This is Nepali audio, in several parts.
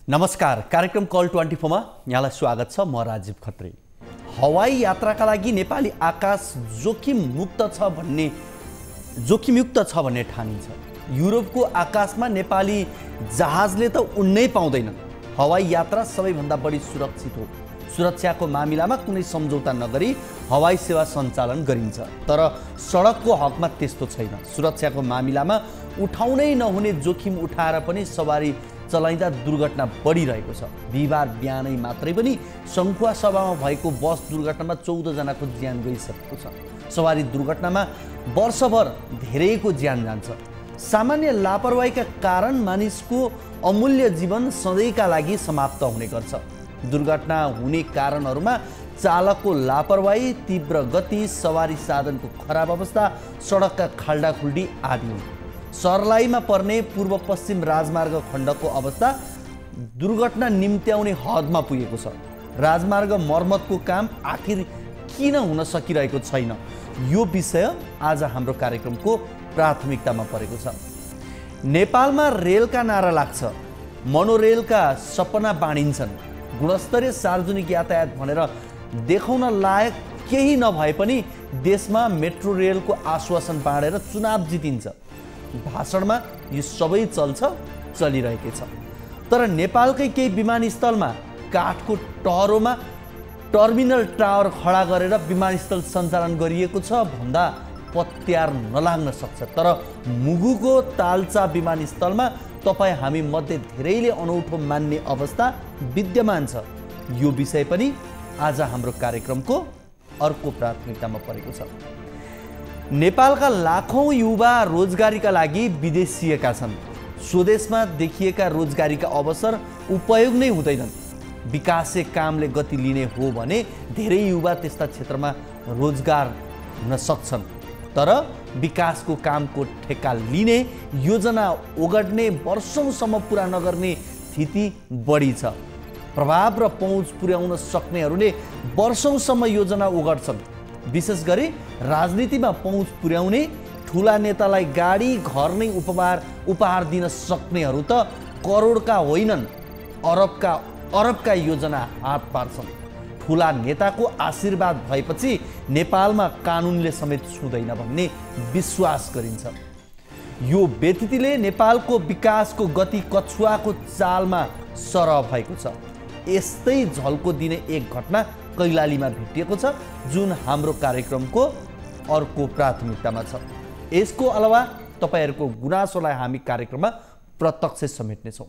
नमस्कार, कार्यक्रम कल 24 मा यहाँलाई स्वागत छ। म राजीव खत्री। हवाई यात्राका लागि नेपाली आकाश जोखिमयुक्त छ भन्ने ठानिन्छ। युरोपको आकाशमा नेपाली जहाजले त उड्नै पाउँदैन। हवाई यात्रा सबैभन्दा बढी सुरक्षित हो। सुरक्षाको मामिलामा कुनै सम्झौता नगरी हवाई सेवा सञ्चालन गरिन्छ, तर सडकको हकमा त्यस्तो छैन। सुरक्षाको मामिलामा उठाउनै नहुने जोखिम उठाएर पनि सवारी चलाइँदा दुर्घटना बढिरहेको छ। बिहिबार बिहानै मात्रै पनि सङ्खुवा सभामा भएको बस दुर्घटनामा 14 जनाको ज्यान गइसकेको छ। सवारी दुर्घटनामा वर्षभर धेरैको ज्यान जान्छ। सामान्य लापरवाहीका कारण मानिसको अमूल्य जीवन सधैँका लागि समाप्त हुने गर्छ। दुर्घटना हुने कारणहरूमा चालकको लापरवाही, तीव्र गति, सवारी साधनको खराब अवस्था, सडकका खाल्डाखुल्डी आदि हुन्। सर्लाहीमा पर्ने पूर्व पश्चिम राजमार्ग खण्डको अवस्था दुर्घटना निम्त्याउने हदमा पुगेको छ। राजमार्ग मर्मतको काम आखिर किन हुन सकिरहेको छैन, यो विषय आज हाम्रो कार्यक्रमको प्राथमिकतामा परेको छ। नेपालमा रेलका नारा लाग्छ, मोनोरेलका सपना बाँडिन्छन्। गुणस्तरीय सार्वजनिक यातायात भनेर देखाउन लायक केही नभए पनि देशमा मेट्रो रेलको आश्वासन बाँडेर चुनाव जितिन्छ। भाषणमा यो सबै चलिरहेकै छ। तर नेपालकै केही विमानस्थलमा काठको टहरोमा टर्मिनल टावर खडा गरेर विमानस्थल सञ्चालन गरिएको छ भन्दा पत्यार नलाग्न सक्छ। तर मुगुको ताल्चा विमानस्थलमा तपाईँ हामी मध्ये धेरैले अनौठो मान्ने अवस्था विद्यमान छ। यो विषय पनि आज हाम्रो कार्यक्रमको अर्को प्राथमिकतामा परेको छ। नेपालका लाखौं युवा रोजगारीका लागि विदेशिएका छन्। स्वदेशमा देखिएका रोजगारीका अवसर उपयोग नै हुँदैनन्। विकासे कामले गति लिने हो भने धेरै युवा त्यस्ता क्षेत्रमा रोजगार हुन सक्छन्, तर विकासको कामको ठेक्का लिने, योजना ओगट्ने, वर्षौंसम्म पुरा नगर्ने स्थिति बढी छ। प्रभाव र पहुँच पुर्याउन सक्नेहरूले वर्षौंसम्म योजना ओगट्छन्। विशेष गरी राजनीतिमा पहुँच पुर्याउने, ठुला नेतालाई गाडी घर नै उपहार दिन सक्नेहरू त करोडका होइनन्, अरबका योजना हात पार्छन्। ठुला नेताको आशीर्वाद भएपछि नेपालमा कानुनले समेत छुँदैन भन्ने विश्वास गरिन्छ। यो व्यतिथिले नेपालको विकासको गति कछुवाको चालमा सरह भएको छ। यस्तै झल्को दिने एक घटना कैलालीमा भेटिएको छ, जुन हाम्रो कार्यक्रमको अर्को प्राथमिकतामा छ। यसको अलावा तपाईहरूको गुनासोलाई हामी कार्यक्रममा प्रत्यक्ष समेट्नेछौँ।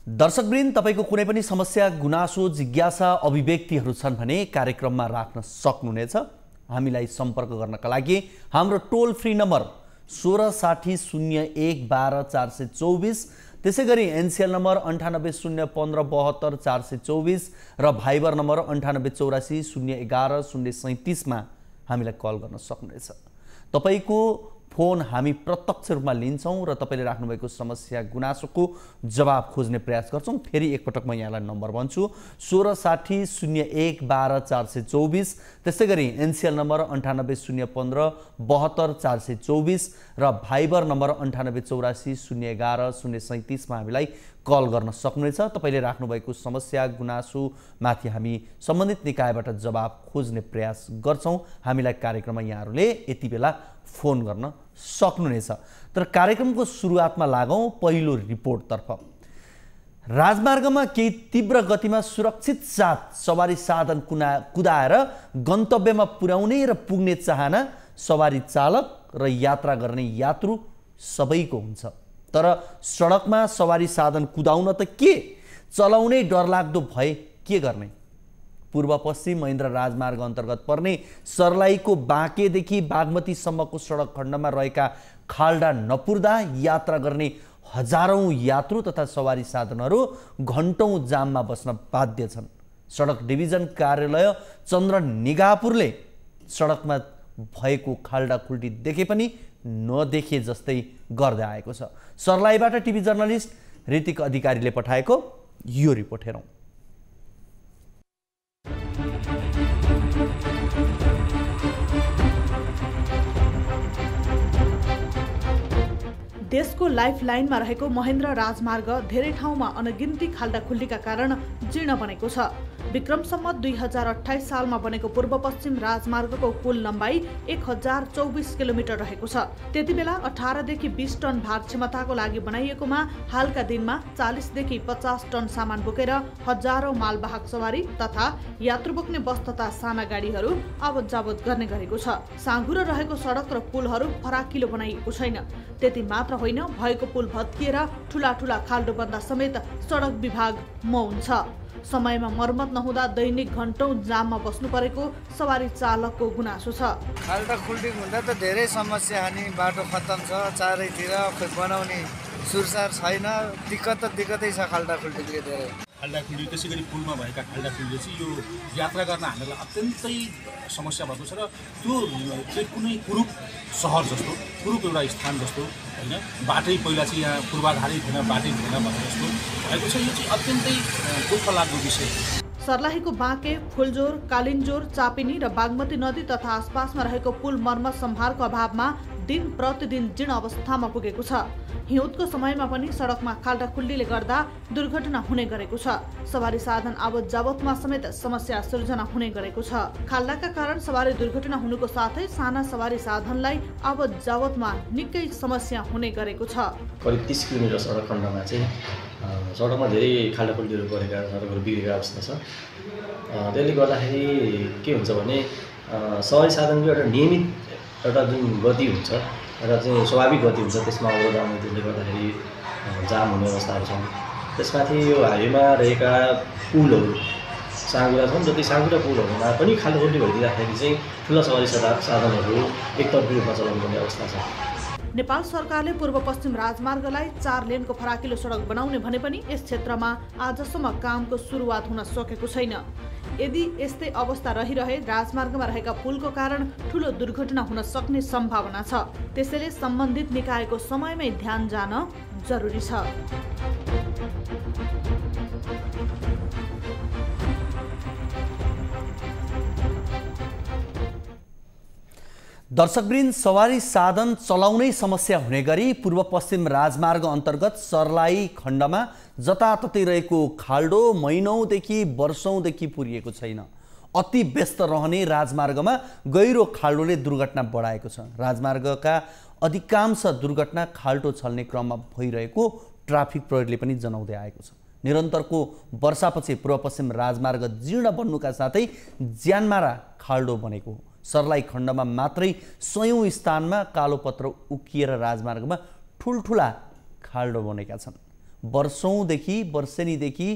दर्शकवृन्द, तपाईको कुनै पनि समस्या, गुनासो, जिज्ञासा, अभिव्यक्तिहरू छन् भने कार्यक्रममा राख्न सक्नुहुनेछ। हामीलाई सम्पर्क गर्नका लागि हाम्रो टोल फ्री नम्बर 16600112 त्यसै गरी एनसीएल नम्बर 9801572424 र भाइबर नम्बर 9884011037 मा हामीलाई कल गर्न सक्नुहुनेछ। तपाईको फोन हामी प्रत्यक्ष रूपमा लिन्छौँ र तपाईले राख्नुभएको समस्या, गुनासोको जवाब खोज्ने प्रयास गर्छौँ। फेरि एकपटक म यहाँलाई नम्बर भन्छु, 16600112 त्यसै गरी एनसीएल नम्बर 9801572424 र भाइबर नम्बर 9884011037 मा हामीलाई कल गर्न सक्नुहुनेछ। तपाईले राख्नुभएको समस्या, गुनासो माथि हामी सम्बन्धित निकायबाट जवाब खोज्ने प्रयास गर्छौँ। हामीलाई कार्यक्रममा यहाँहरूले यति बेला फोन गर्न सक्नुहुनेछ। तर कार्यक्रमको सुरुवातमा लागौँ पहिलो रिपोर्टतर्फ। राजमार्गमा केही तीव्र गतिमा सुरक्षित साथ सवारी साधन कुदाएर गन्तव्यमा पुर्याउने र पुग्ने चाहना सवारी चालक र यात्रा गर्ने यात्रु सबैको हुन्छ। तर सडकमा सवारी साधन कुदाउन त के, चलाउनै डरलाग्दो भए के गर्ने? पूर्व पश्चिम महेन्द्र राजमार्ग अन्तर्गत पर्ने सर्लाहीको बाँकेदेखि बागमतीसम्मको सडक खण्डमा रहेका खाल्डा नपुर्दा यात्रा गर्ने हजारौं यात्रु तथा सवारी साधनहरू घण्टौं जाममा बस्न बाध्य छन्। सडक डिभिजन कार्यालय चन्द्र निगापुरले सडकमा भएको खाल्डाखुल्डी देखे पनि नदेखे जस्तै गर्दै आएको छ। सर्लाहीबाट टिभी जर्नलिस्ट ऋतिक अधिकारीले पठाएको यो रिपोर्ट हेरौँ। देशको लाइफलाइनमा रहेको महेन्द्र राजमार्ग धेरै ठाउँमा अनगिन्ती खाल्डाखुल्डीका कारण जीर्ण बनेको छ। विक्रम सम्वत 2028 सालमा बनेको पूर्व पश्चिम राजमार्गको कुल लम्बाइ 1024 किलोमिटर रहेको छ। त्यतिबेला 18 देखि 20 टन भार क्षमताको लागि बनाइएकोमा हालका दिनमा 40 देखि 50 टन सामान बोकेर हजारौं मालवाहक सवारी तथा यात्रु बोक्ने बस तथा साना गाडीहरू आवत जावत गर्ने गरेको छ। साँघुरो रहेको सडक र पुलहरू फराकिलो बनाइएको छैन। त्यति मात्र होइन, भएको पुल भत्किएर ठूला ठूला खाल्डो बन्दा समेत सडक विभाग मौन छ। समयमा मर्मत नहुँदा दैनिक घण्टौं जाममा बस्नु परेको सवारी चालकको गुनासो छ। खाल्डाखुल्डी हुँदा त धेरै समस्या अनि बाटो खत्तम छ, चारैतिर बनाउने सुरसार छैन, दिक्कत त दिक्कतै छ खाल्डाखुल्डीले धेरै। खाल्डाखुल्डी त्यसै गरी पुलमा भएका खाल्डाखुल्डीले चाहिँ यो यात्रा गर्न हामीलाई अत्यन्तै समस्या भएको छ र त्यो चाहिँ कुनै कुरूप सहर जस्तो, कुरूप एउटा स्थान जस्तो होइन, बाटै पहिला चाहिँ यहाँ पूर्वाधारै थिएन, बाटै थिएन भने जस्तो भएको छ। यो चाहिँ अत्यन्तै दुःख लाग्दो विषय। सर्लाहीको बाँके, फुलजोर, कालिन्जोर, चापिनी र बागमती नदी तथा आसपासमा रहेको पुल मर्मत सम्भारको अभावमा दिन प्रतिदिन जीर्ण अवस्थामा पुगेको छ। हिउँदको समयमा पनि सडकमा खाल्डाखुल्डीले गर्दा दुर्घटना हुने गरेको छ। सवारी साधन आवत जावतमा समेत समस्या सिर्जना हुने गरेको छ। खाल्डाका कारण सवारी दुर्घटना हुनुको साथै साना सवारी साधनलाई आवत जावतमा निकै समस्या हुने गरेको छ। करिब 30 किलोमिटर सडक खण्डमा चाहिँ सडकमा धेरै खाल्डाखुल्डीहरू परेका, सडकहरू बिग्रेका अवस्था छ। त्यसले गर्दाखेरि के हुन्छ भने सवारी साधनको एउटा नियमित एउटा जुन गति हुन्छ, एउटा चाहिँ स्वाभाविक गति हुन्छ, त्यसमा अवरोध आउने, त्यसले गर्दाखेरि जाम हुने अवस्थाहरू छन्। त्यसमाथि यो हाइवेमा रहेका पुलहरू साँघुरा छन्, जति साँघुरा पुलहरूमा पनि खाल्डाखुल्डी भइदिँदाखेरि चाहिँ ठुला सवारी साधनहरू एकतर्फी रूपमा चलाउनु पर्ने अवस्था छ। नेपाल सरकारले पूर्व पश्चिम राजमार्गलाई 4 लेनको फराकिलो सडक बनाउने भने पनि यस क्षेत्रमा आजसम्म कामको सुरुवात हुन सकेको छैन। यदि यस्तै अवस्था रहिरहे राजमार्गमा रहेका पुलको कारण ठूलो दुर्घटना हुन सक्ने सम्भावना छ। त्यसैले सम्बन्धित निकायको समयमै ध्यान जान जरुरी छ। दर्शकवृन्द, सवारी साधन चलाउनै समस्या हुने गरी पूर्व पश्चिम राजमार्ग अन्तर्गत सर्लाही खण्डमा जताततै रहेको खाल्डो महिनौदेखि वर्षौँदेखि पुरिएको छैन। अति व्यस्त रहने राजमार्गमा गहिरो खाल्डोले दुर्घटना बढाएको छ। राजमार्गका अधिकांश दुर्घटना खाल्डो छल्ने क्रममा भइरहेको ट्राफिक प्रहरीले पनि जनाउँदै आएको छ। निरन्तरको वर्षापछि पूर्व पश्चिम राजमार्ग जीर्ण बन्नुका साथै ज्यानमारा खाल्डो बनेको हो। सर्लाही खण्डमा मात्रै 100औं स्थानमा कालोपत्र उकिएर राजमार्गमा ठुल्ठुला खाल्डो बनेका छन्। वर्षेनीदेखि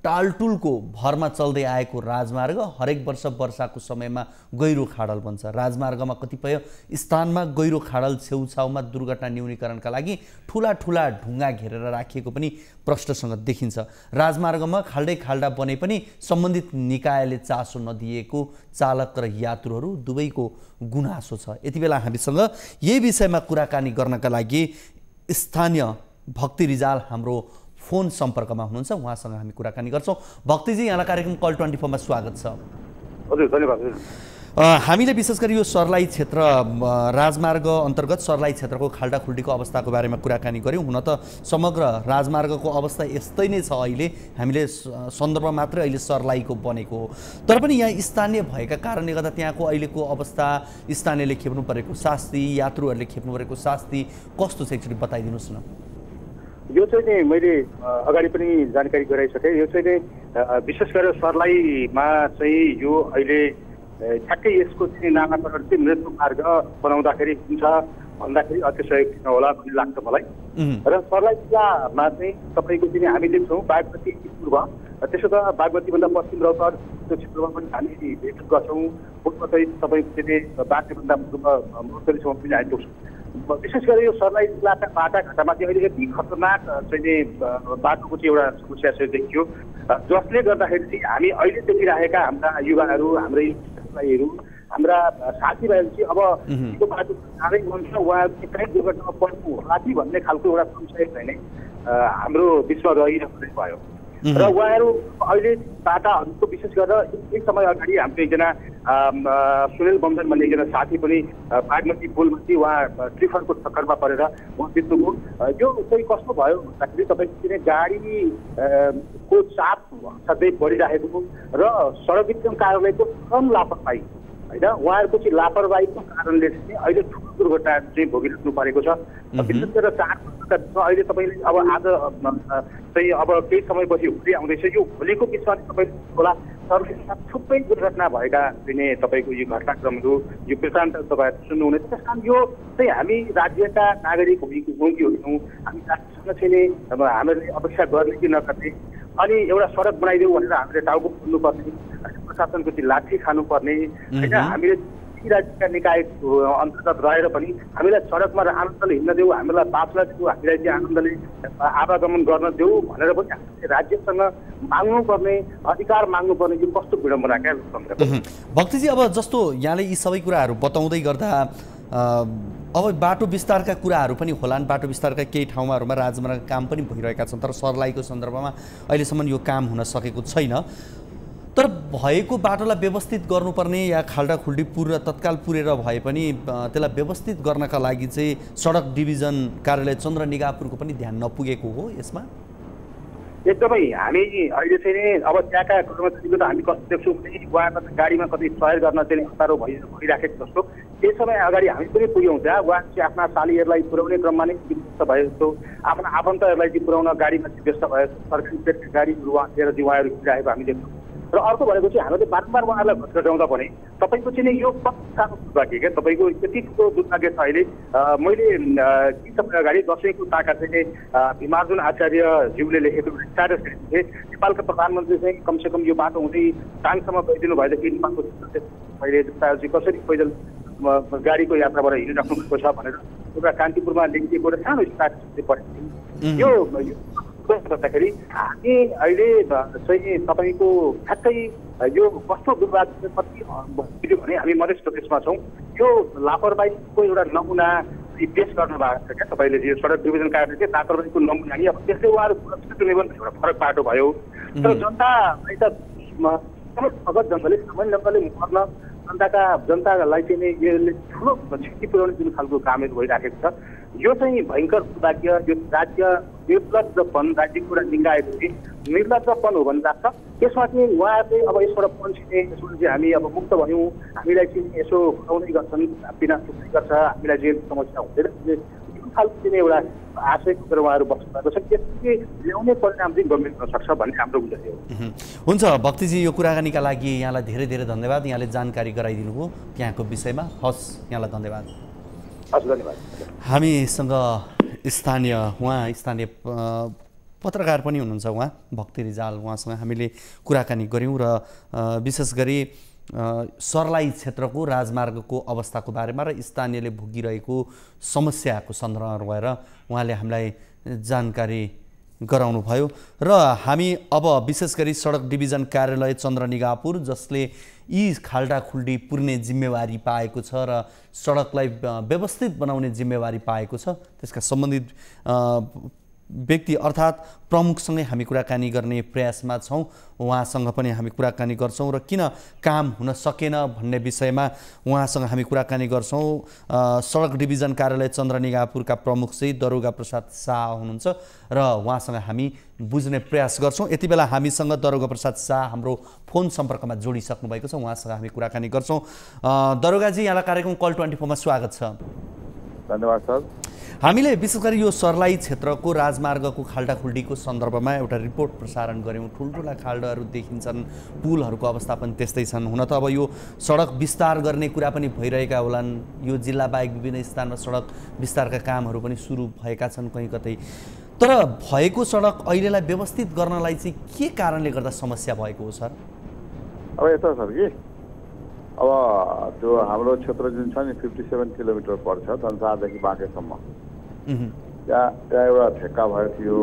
टालटुलको भरमा चल्दै आएको राजमार्ग हरेक वर्ष वर्षाको समयमा गहिरो खाडल बन्छ। राजमार्गमा कतिपय स्थानमा गहिरो खाडल छेउछाउमा दुर्घटना न्यूनीकरणका लागि ठुला ठुला ढुङ्गा घेरेर राखिएको पनि प्रष्टसँग देखिन्छ। राजमार्गमा खाल्डा बने पनि सम्बन्धित निकायले चासो नदिएको चालक र यात्रुहरू दुवैको गुनासो छ। यति बेला हामीसँग यही विषयमा कुराकानी गर्नका लागि स्थानीय भक्ति रिजाल हाम्रो फोन सम्पर्कमा हुनुहुन्छ। उहाँसँग हामी कुराकानी गर्छौँ। भक्तिजी, यहाँलाई कार्यक्रम कल 24 मा स्वागत छ। हजुर, धन्यवाद। हामीले विशेष गरी यो सर्लाही क्षेत्र राजमार्ग अन्तर्गत सर्लाही क्षेत्रको खाल्डाखुल्डीको अवस्थाको बारेमा कुराकानी गऱ्यौँ। हुन त समग्र राजमार्गको अवस्था यस्तै नै छ। अहिले हामीले सन्दर्भ मात्रै अहिले सर्लाहीको बनेको हो, तर पनि यहाँ स्थानीय भएका कारणले गर्दा त्यहाँको अहिलेको अवस्था, स्थानीयले खेप्नु परेको शास्ति, यात्रुहरूले खेप्नु परेको शास्ति कस्तो छ एकचोटि बताइदिनुहोस् न। यो चाहिँ नि मैले अगाडि पनि जानकारी गराइसकेँ। यो चाहिँ नि विशेष गरेर सर्लाहीमा चाहिँ यो अहिले ठ्याक्कै यसको चाहिँ नामाकरण चाहिँ मृत्यु मार्ग बनाउँदाखेरि हुन्छ भन्दाखेरि अतिशय होला भन्ने लाग्छ मलाई। र सर्लाही जिल्लामा चाहिँ तपाईँको चाहिँ हामी देख्छौँ बागमती पूर्व, त्यसो त बागमतीभन्दा पश्चिम रौतहट त्यो क्षेत्रमा पनि हामी भेट गर्छौँ। पूर्व चाहिँ तपाईँको चाहिँ बागमतीभन्दा पूर्व मर्दलीसम्म पनि हामी पुग्छौँ। विशेष गरी यो सर्लाही जिल्लाका बाटाघाटामा चाहिँ अहिले यति खतरनाक चाहिँ बाटोको चाहिँ एउटा समस्या चाहिँ देखियो, जसले गर्दाखेरि चाहिँ हामी अहिले देखिरहेका हाम्रा युवाहरू, हाम्रै भाइहरू, हाम्रा साथीभाइहरू चाहिँ अब यो बाटो साह्रै हुन्छ, उहाँहरू कहीँ दुर्घटनामा पर्नु होला कि भन्ने खालको एउटा संशय चाहिँ नै हाम्रो बिचमा रहिरहेको भयो। र उहाँहरू अहिले टाटाहरूको विशेष गरेर एक समय अगाडि हाम्रो एकजना सुनिल बम्जन भन्ने एकजना साथी पनि बागमती पुलमाथि उहाँ ट्रिफरको चक्करमा परेर उहाँ बित्नुभयो। यो चाहिँ कस्तो भयो भन्दाखेरि तपाईँको किन गाडीको चाप सधैँ बढिरहेको र सडक वितरण कार्यालयको कम लापरवाही होइन उहाँहरूको चाहिँ लापरवाहीको कारणले चाहिँ अहिले ठुलो दुर्घटना चाहिँ भोगिरहनु परेको छ। विशेष गरेर 4 वर्षका अहिले तपाईँले अब आज चाहिँ अब केही समयपछि होली आउँदैछ। यो होलीको बिचमा तपाईँले होला सर्वसाधारण थुप्रै दुर्घटना भएका चाहिँ तपाईँको यो घटनाक्रमहरू यो वृत्तान्त तपाईँहरू सुन्नुहुनेछ। त्यस कारण यो चाहिँ हामी राज्यका नागरिक हौँ हामी राज्यसँग चाहिँ अब हामीले अपेक्षा गर्ने कि नगर्ने अनि एउटा सडक बनाइदेऊ भनेर हामीले टाउको खोल्नुपर्ने प्रशासनको चाहिँ लाठी खानुपर्ने होइन हामीले राज्यका निकाय अन्तर्गत रहेर पनि हामीलाई सडकमा आनन्दले हिँड्न देऊ हामीलाई बाँच्न देऊ हामीलाई चाहिँ आनन्दले आवागमन गर्न देऊ भनेर पनि हामीले राज्यसँग माग्नुपर्ने अधिकार माग्नुपर्ने यो कस्तो विडम्बनाका भक्तिजी अब जस्तो यहाँले यी सबै कुराहरू बताउँदै गर्दा अब बाटो विस्तारका कुराहरू पनि होलान्। बाटो विस्तारका केही ठाउँहरूमा राजमार्गका काम पनि भइरहेका छन् तर सर्लाहीको सन्दर्भमा अहिलेसम्म यो काम हुन सकेको छैन। तर भएको बाटोलाई व्यवस्थित गर्नुपर्ने या खाल्डा खुल्डी पुर तत्काल पुरेर भए पनि त्यसलाई व्यवस्थित गर्नका लागि चाहिँ सडक डिभिजन कार्यालय चन्द्रनिगाहपुरको पनि ध्यान नपुगेको हो यसमा। एकदमै हामी अहिले चाहिँ नि अब त्यहाँका कर्मचारीको त हामी कस्तो देख्छौँ भने उहाँको गाडीमा कतै सहयोग गर्न चाहिँ अप्ठ्यारो भइराखेको जस्तो केही समय अगाडि हामी पनि पुग्यौँ त्यहाँ उहाँ चाहिँ आफ्ना सालीहरूलाई पुर्याउने क्रममा नै व्यस्त भए जस्तो आफ्ना आफन्तहरूलाई चाहिँ पुर्याउन गाडीमा चाहिँ व्यस्त भए सरकारी पेटका गाडीहरू उहाँ लिएर चाहिँ उहाँहरू हिँडिरहेको हामी देख्छौँ। र अर्को भनेको चाहिँ हामीले बारम्बार उहाँहरूलाई घटाउँदा पनि तपाईँको चाहिँ यो कति सानो दुर्भाग्य क्या तपाईँको यति ठुलो दुर्भाग्य छ। अहिले मैले केही समय अगाडि दसैँको ताका चाहिँ भीमार्जुन आचार्यज्यूले लेखेको स्ट्याटस हेरेको थिएँ। नेपालका प्रधानमन्त्री चाहिँ कमसेकम यो बाटो हुँदै टाङसम्म गइदिनु भएदेखि नेपालको अहिले चाहिँ कसरी पैदल गाडीको यात्राबाट हिँडिराख्नु भएको छ भनेर एउटा कान्तिपुरमा लेखिएको एउटा सानो स्ट्याटस पढेको थिएँ। यो गर्दाखेरि हामी अहिले चाहिँ तपाईँको ठ्याक्कै यो कस्तो दुर्भाग्य कति भयो भने हामी मधेस प्रदेशमा छौँ। यो लापरवाहीको एउटा नमुना पेस गर्नु भएको छ क्या तपाईँले यो सडक डिभिजन कार्यालय चाहिँ लापरवाहीको नमुना नि अब त्यसले उहाँहरू सुरक्षित हुने पनि एउटा फरक बाटो भयो। तर जनतालाई त अगत जनताले सामान्य जनताले मर्न जनतालाई चाहिँ यसले ठुलो क्षति पुर्याउने जुन खालको कामहरू भइराखेको छ यो चाहिँ भयङ्कर दुर्भाग्य। यो राज्य निर्लज्जपन राज्यको एउटा निकायको चाहिँ निर्लज्जपन हो भन्ने लाग्छ। त्यसमा चाहिँ उहाँहरूले अब यसबाट पन्छिने यसबाट चाहिँ हामी अब मुक्त भयौँ हामीलाई चाहिँ यसो खुवाउँदै गर्छन् बिना सुक्दै गर्छ हामीलाई जे समस्या हुँदैन जुन खालको चाहिँ एउटा आशयको गरेर उहाँहरू बस्नु भएको छ त्यसले ल्याउने परिणाम चाहिँ गम्भीर हुन सक्छ भन्ने हाम्रो उद्देश्य हो। हुन्छ भक्तिजी यो कुराकानीका लागि यहाँलाई धेरै धेरै धन्यवाद। यहाँले जानकारी गराइदिनु हो त्यहाँको विषयमा। हस् यहाँलाई धन्यवाद। हस् धन्यवाद। हामीसँग स्थानीय पत्रकार पनि हुनुहुन्छ उहाँ भक्ति रिजाल उहाँसँग हामीले कुराकानी गऱ्यौँ र विशेष गरी सर्लाही क्षेत्रको राजमार्गको अवस्थाको बारेमा र स्थानीयले भोगिरहेको समस्याको सन्दर्भमा रहेर उहाँले हामीलाई जानकारी गराउनु भयो। र हामी अब विशेष गरी सडक डिभिजन कार्यालय चन्द्रनिगाहपुर जसले यी खाल्डा खुल्डी पुर्ने जिम्मेवारी पाएको छ र सडकलाई व्यवस्थित बनाउने जिम्मेवारी पाएको छ त्यसका सम्बन्धित व्यक्ति अर्थात् प्रमुखसँगै हामी कुराकानी गर्ने प्रयासमा छौँ। उहाँसँग पनि हामी कुराकानी गर्छौँ र किन काम हुन सकेन भन्ने विषयमा उहाँसँग हामी कुराकानी गर्छौँ। सडक डिभिजन कार्यालय चन्द्रनिगाहपुरका प्रमुख चाहिँ दरोगा प्रसाद शाह हुनुहुन्छ र उहाँसँग हामी बुझ्ने प्रयास गर्छौँ। यति बेला हामीसँग दरोगा प्रसाद शाह हाम्रो फोन सम्पर्कमा जोडिसक्नु भएको छ उहाँसँग हामी कुराकानी गर्छौँ। दरोगाजी यहाँलाई कार्यक्रम कल 24 मा स्वागत छ। धन्यवाद सर। हामीले विशेष गरी यो सर्लाही क्षेत्रको राजमार्गको खाल्डाखुल्डीको सन्दर्भमा एउटा रिपोर्ट प्रसारण गऱ्यौँ। ठुल्ठुला खाल्डाहरू देखिन्छन् पुलहरूको अवस्था पनि त्यस्तै छन्। हुन त अब यो सडक विस्तार गर्ने कुरा पनि भइरहेका होलान्। यो जिल्ला बाहेक विभिन्न स्थानमा सडक विस्तारका कामहरू पनि सुरु भएका छन् कहीँ कतै। तर भएको सडक अहिलेलाई व्यवस्थित गर्नलाई चाहिँ के कारणले गर्दा समस्या भएको हो सर? अब यस्तो सर कि अब त्यो हाम्रो क्षेत्र जुन छ नि 57 किलोमिटर पर्छ धनसारदेखि बाँकेसम्म। त्यहाँ एउटा ठेक्का भएको थियो।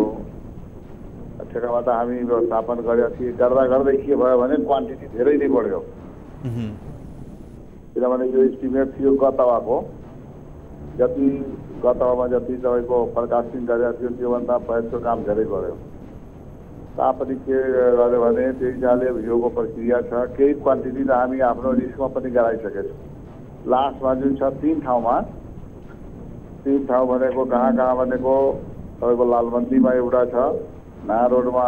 ठेक्कामा त हामी व्यवस्थापन गरेका थियौँ। गर्दै के भयो भने क्वान्टिटी धेरै नै बढ्यो। किनभने यो इस्टिमेट थियो गतवाको गतवामा जति तपाईँको प्रकाशित गरेका थियो त्योभन्दा पछिको काम धेरै बढ्यो। तापनि के गर्यो भने त्यो हिसाबले योको प्रक्रिया छ। केही क्वान्टिटी त हामी आफ्नो रिस्कमा पनि गराइसकेका छौँ। लास्टमा जुन छ 3 ठाउँमा, 3 ठाउँ भनेको कहाँ भनेको तपाईँको लालबन्दीमा एउटा छ, नारोडमा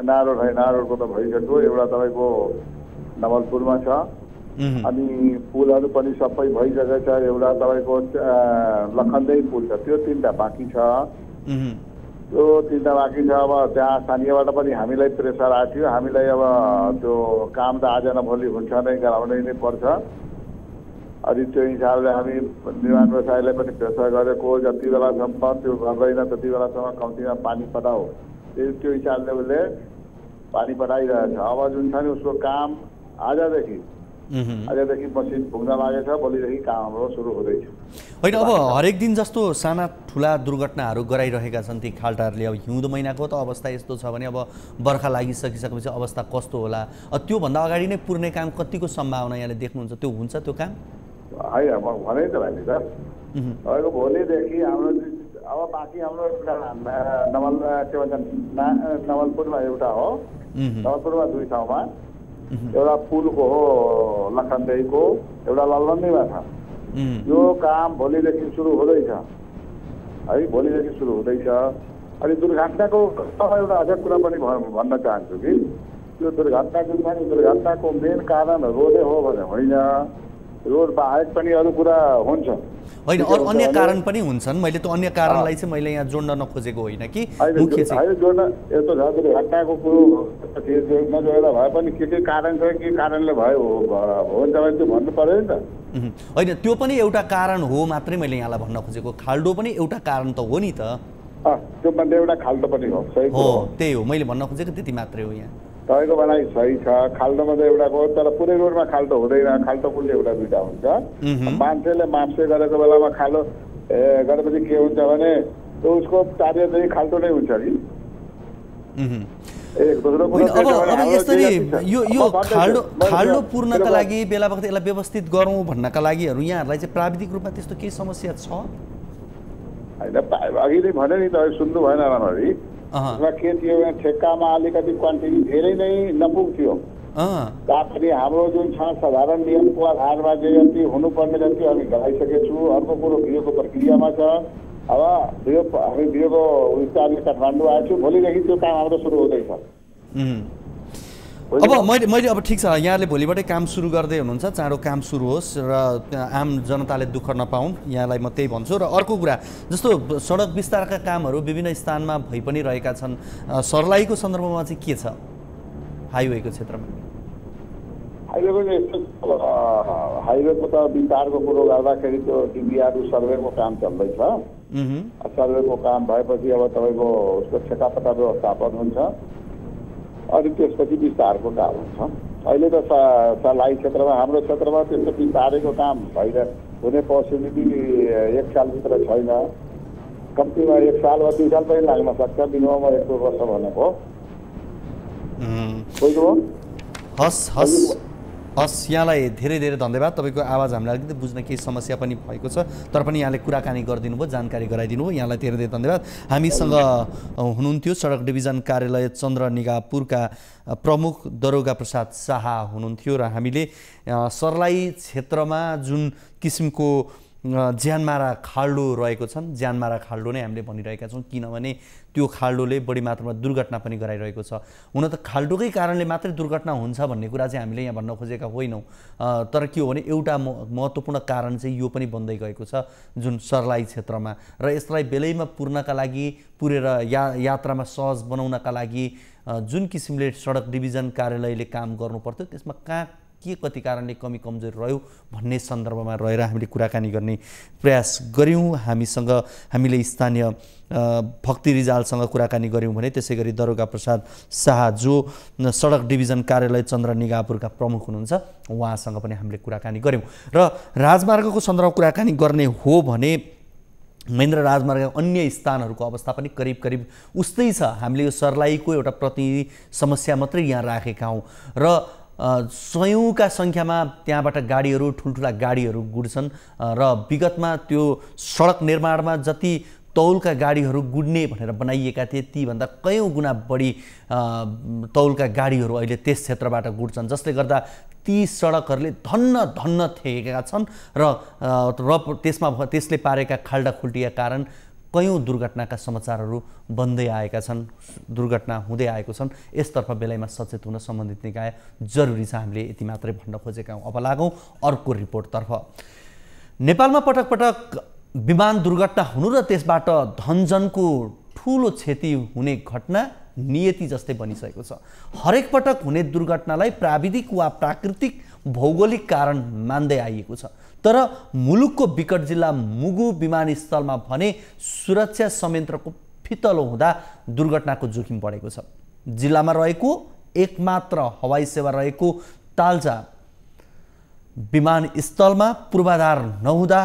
नारोडको त भइसक्यो, एउटा तपाईँको नवलपुरमा छ, अनि पुलहरू पनि सबै भइसकेको छ। एउटा तपाईँको लखनदेई पुल छ, त्यो 3टा बाँकी छ। त्यो 3टा बाँकी छ। अब त्यहाँ स्थानीयबाट पनि हामीलाई प्रेसर आएको थियो। हामीलाई अब त्यो काम त आज न भोलि हुन्छ नै, गराउनै नै पर्छ। अनि त्यो हिसाबले हामी निर्माण व्यवसायलाई पनि प्रेसर गरेको, जति बेलासम्म त्यो गर्दैन त्यति बेलासम्म कम्तीमा पानी पठाऊ, त्यो हिसाबले उसले पानी पठाइरहेछ। अब जुन छ नि उसको काम आजदेखि मसिन पुग्न लागेछ, भोलिदेखि काम हाम्रो सुरु हुँदैछ। होइन, अब हरेक दिन जस्तो साना ठुला दुर्घटनाहरू गराइरहेका छन् ती खाल्टाहरूले। अब हिउँदो महिनाको त अवस्था यस्तो छ भने अब बर्खा लागिसकिसकेपछि अवस्था कस्तो होला? त्योभन्दा अगाडि नै पुर्ने काम कतिको सम्भावना यहाँले देख्नुहुन्छ? त्यो हुन्छ त्यो काम? है अब भने त भाइ त तपाईँको भोलिदेखि हाम्रो अब बाँकी हाम्रो नवलपुरमा एउटा हो, नवलपुरमा 2 ठाउँमा, एउटा पुलको हो लखनदेईको, एउटा लालबन्दीमा छ। यो काम भोलिदेखि सुरु हुँदैछ है, भोलिदेखि सुरु हुँदैछ। अनि दुर्घटनाको एउटा अझ कुरा पनि भन्न चाहन्छु कि त्यो दुर्घटना जुन छ नि, दुर्घटनाको मेन कारण रोडै हो भने होइन, रोड बाहेक पनि अरू कुरा हुन्छ। होइन, अरू अन्य कारण पनि हुन्छन्। मैले त अन्य कारणलाई चाहिँ मैले यहाँ जोड्न नखोजेको होइन कि मुख्य चाहिँ जोड्न यस्तो छ, दुर्घटनाको कुरो नजोडेर भए पनि के कारण छ, के कारणले भयो हुन्छ भने त्यो भन्नु पर्यो नि त। होइन, त्यो पनि एउटा कारण हो मात्रै मैले यहाँलाई भन्न खोजेको। खाल्डो पनि एउटा कारण त हो नि त। त्यो मध्ये एउटा खाल्डो पनि हो, सही हो, त्यही हो मैले भन्न खोजेको, त्यति मात्रै हो। यहाँ तपाईँको भनाइ सही छ, खाल्डोमा त एउटाको, तर पुरै रोडमा खाल्डो हुँदैन। खाल्डो पुल एउटा 2टा हुन्छ। मान्छेले माप्से गरेको बेलामा खाल्डो गरेपछि के हुन्छ भने त्यो उसको कार्यदेखि खाल्डो नै हुन्छ कि। अब यसरी यो खाल्डो पुर्नका लागि बेला बखत यसलाई व्यवस्थित गरौँ भन्नका लागिहरू यहाँहरूलाई चाहिँ प्राविधिक रूपमा त्यस्तो केही समस्या छ? होइन, अघि नै भने नि तपाईँ सुन्नु भएन राम्ररी। उसमा के थियो भने ठेक्कामा अलिकति क्वान्टिटी धेरै नै नपुग्थ्यो। तापनि हाम्रो जुन छ साधारण नियमको आधारमा जे जति हुनुपर्ने जति हामी गराइसकेको छु। अर्को कुरो बियोको प्रक्रियामा छ। अब हामी बियोको विस्तारले काठमाडौँ आएको छु, भोलिदेखि त्यो काम हाम्रो सुरु हुँदैछ। अब मैले अब ठिक छ, यहाँले भोलिबाटै काम सुरु गर्दै हुनुहुन्छ, चाँडो काम सुरु होस् र आम जनताले दुःख नपाउन्, यहाँलाई म त्यही भन्छु। र अर्को कुरा, जस्तो सडक विस्तारका कामहरू विभिन्न स्थानमा भइ पनि रहेका छन्, सर्लाहीको सन्दर्भमा चाहिँ के छ? हाइवेको क्षेत्रमा हाइवेको त विस्तारको कुरो गर्दाखेरि त्यो डिबिआर सर्वेको काम चल्दैछ। सर्वेको काम भएपछि अब तपाईँको उसको ठेकापट्टा व्यवस्थापन हुन्छ, अनि त्यसपछि विस्तारको काम हुन्छ। अहिले त सर्लाही क्षेत्रमा, हाम्रो क्षेत्रमा त्यस्तो विस्तारको काम हुने पोसिबिलिटी 1 सालभित्र छैन। कम्तीमा 1 साल वा 2 साल पनि लाग्न सक्छ, मिनिमम 1-2 वर्ष भनेको। हस्, यहाँलाई धेरै धेरै धन्यवाद। तपाईँको आवाज हामीलाई अलिकति बुझ्न केही समस्या पनि भएको छ, तर पनि यहाँले कुराकानी गरिदिनु भयो, जानकारी गराइदिनु भयो, यहाँलाई धेरै धेरै धन्यवाद। हामीसँग हुनुहुन्थ्यो सडक डिभिजन कार्यालय चन्द्रनिगापुरका प्रमुख दरोगा प्रसाद शाह हुनुहुन्थ्यो। र हामीले सर्लाही क्षेत्रमा जुन किसिमको ज्यानमारा खाल्डो रहेको छन्, ज्यानमारा खाल्डो नै हामीले भनिरहेका छौँ, किनभने त्यो खाल्डोले बढी मात्रामा दुर्घटना पनि गराइरहेको छ। हुन त खाल्डोकै कारणले मात्रै दुर्घटना हुन्छ भन्ने कुरा चाहिँ हामीले यहाँ भन्न खोजेका होइनौँ, तर के हो भने एउटा महत्त्वपूर्ण कारण चाहिँ यो पनि बन्दै गएको छ जुन सर्लाही क्षेत्रमा। र यसलाई बेलैमा पुर्नका लागि, पुरेर यात्रामा सहज बनाउनका लागि जुन किसिमले सडक डिभिजन कार्यालयले काम गर्नुपर्थ्यो, त्यसमा के कति कारणले कमी कमजोरी रह्यो भन्ने सन्दर्भमा रहेर हामीले कुराकानी गर्ने प्रयास गऱ्यौँ। हामीले स्थानीय भक्ति रिजालसँग कुराकानी गऱ्यौँ भने त्यसै गरी दरोगा प्रसाद शाह जो सडक डिभिजन कार्यालय चन्द्रनिगापुरका प्रमुख हुनुहुन्छ, उहाँसँग पनि हामीले कुराकानी गऱ्यौँ। र राजमार्गको सन्दर्भमा कुराकानी गर्ने हो भने महेन्द्र राजमार्गका अन्य स्थानहरूको अवस्था पनि करिब करिब उस्तै छ। हामीले यो सर्लाहीको एउटा प्रतिनिधि समस्या मात्रै यहाँ राखेका हौँ र सयौँका सङ्ख्यामा त्यहाँबाट गाडीहरू, ठुल्ठुला गाडीहरू गुड्छन् र विगतमा त्यो सडक निर्माणमा जति तौलका गाडीहरू गुड्ने भनेर बनाइएका थिए, तीभन्दा कयौँ गुणा बढी तौलका गाडीहरू अहिले त्यस क्षेत्रबाट गुड्छन्, जसले गर्दा ती सडकहरूले धन्न थिएका छन् र त्यसले पारेका खाल्डाखुल्टीका कारण कयौँ दुर्घटनाका समाचारहरू बन्दै आएका छन्, दुर्घटना हुँदै आएको छन्। यसतर्फ बेलैमा सचेत हुन सम्बन्धित निकाय जरुरी छ। हामीले यति मात्रै भन्न खोजेका हौँ। अब लागौँ अर्को रिपोर्टतर्फ। नेपालमा पटक पटक विमान दुर्घटना हुनु र त्यसबाट धनजनको ठुलो क्षति हुने घटना नियति जस्तै बनिसकेको छ। हरेक पटक हुने दुर्घटनालाई प्राविधिक वा प्राकृतिक भौगोलिक कारण मान्दै आइएको छ। तर मुलुकको विकट जिल्ला मुगु विमानस्थलमा भने सुरक्षा संयन्त्रको फितलो हुँदा दुर्घटनाको जोखिम बढेको छ। जिल्लामा रहेको एकमात्र हवाई सेवा रहेको ताल्जा विमानस्थलमा पूर्वाधार नहुँदा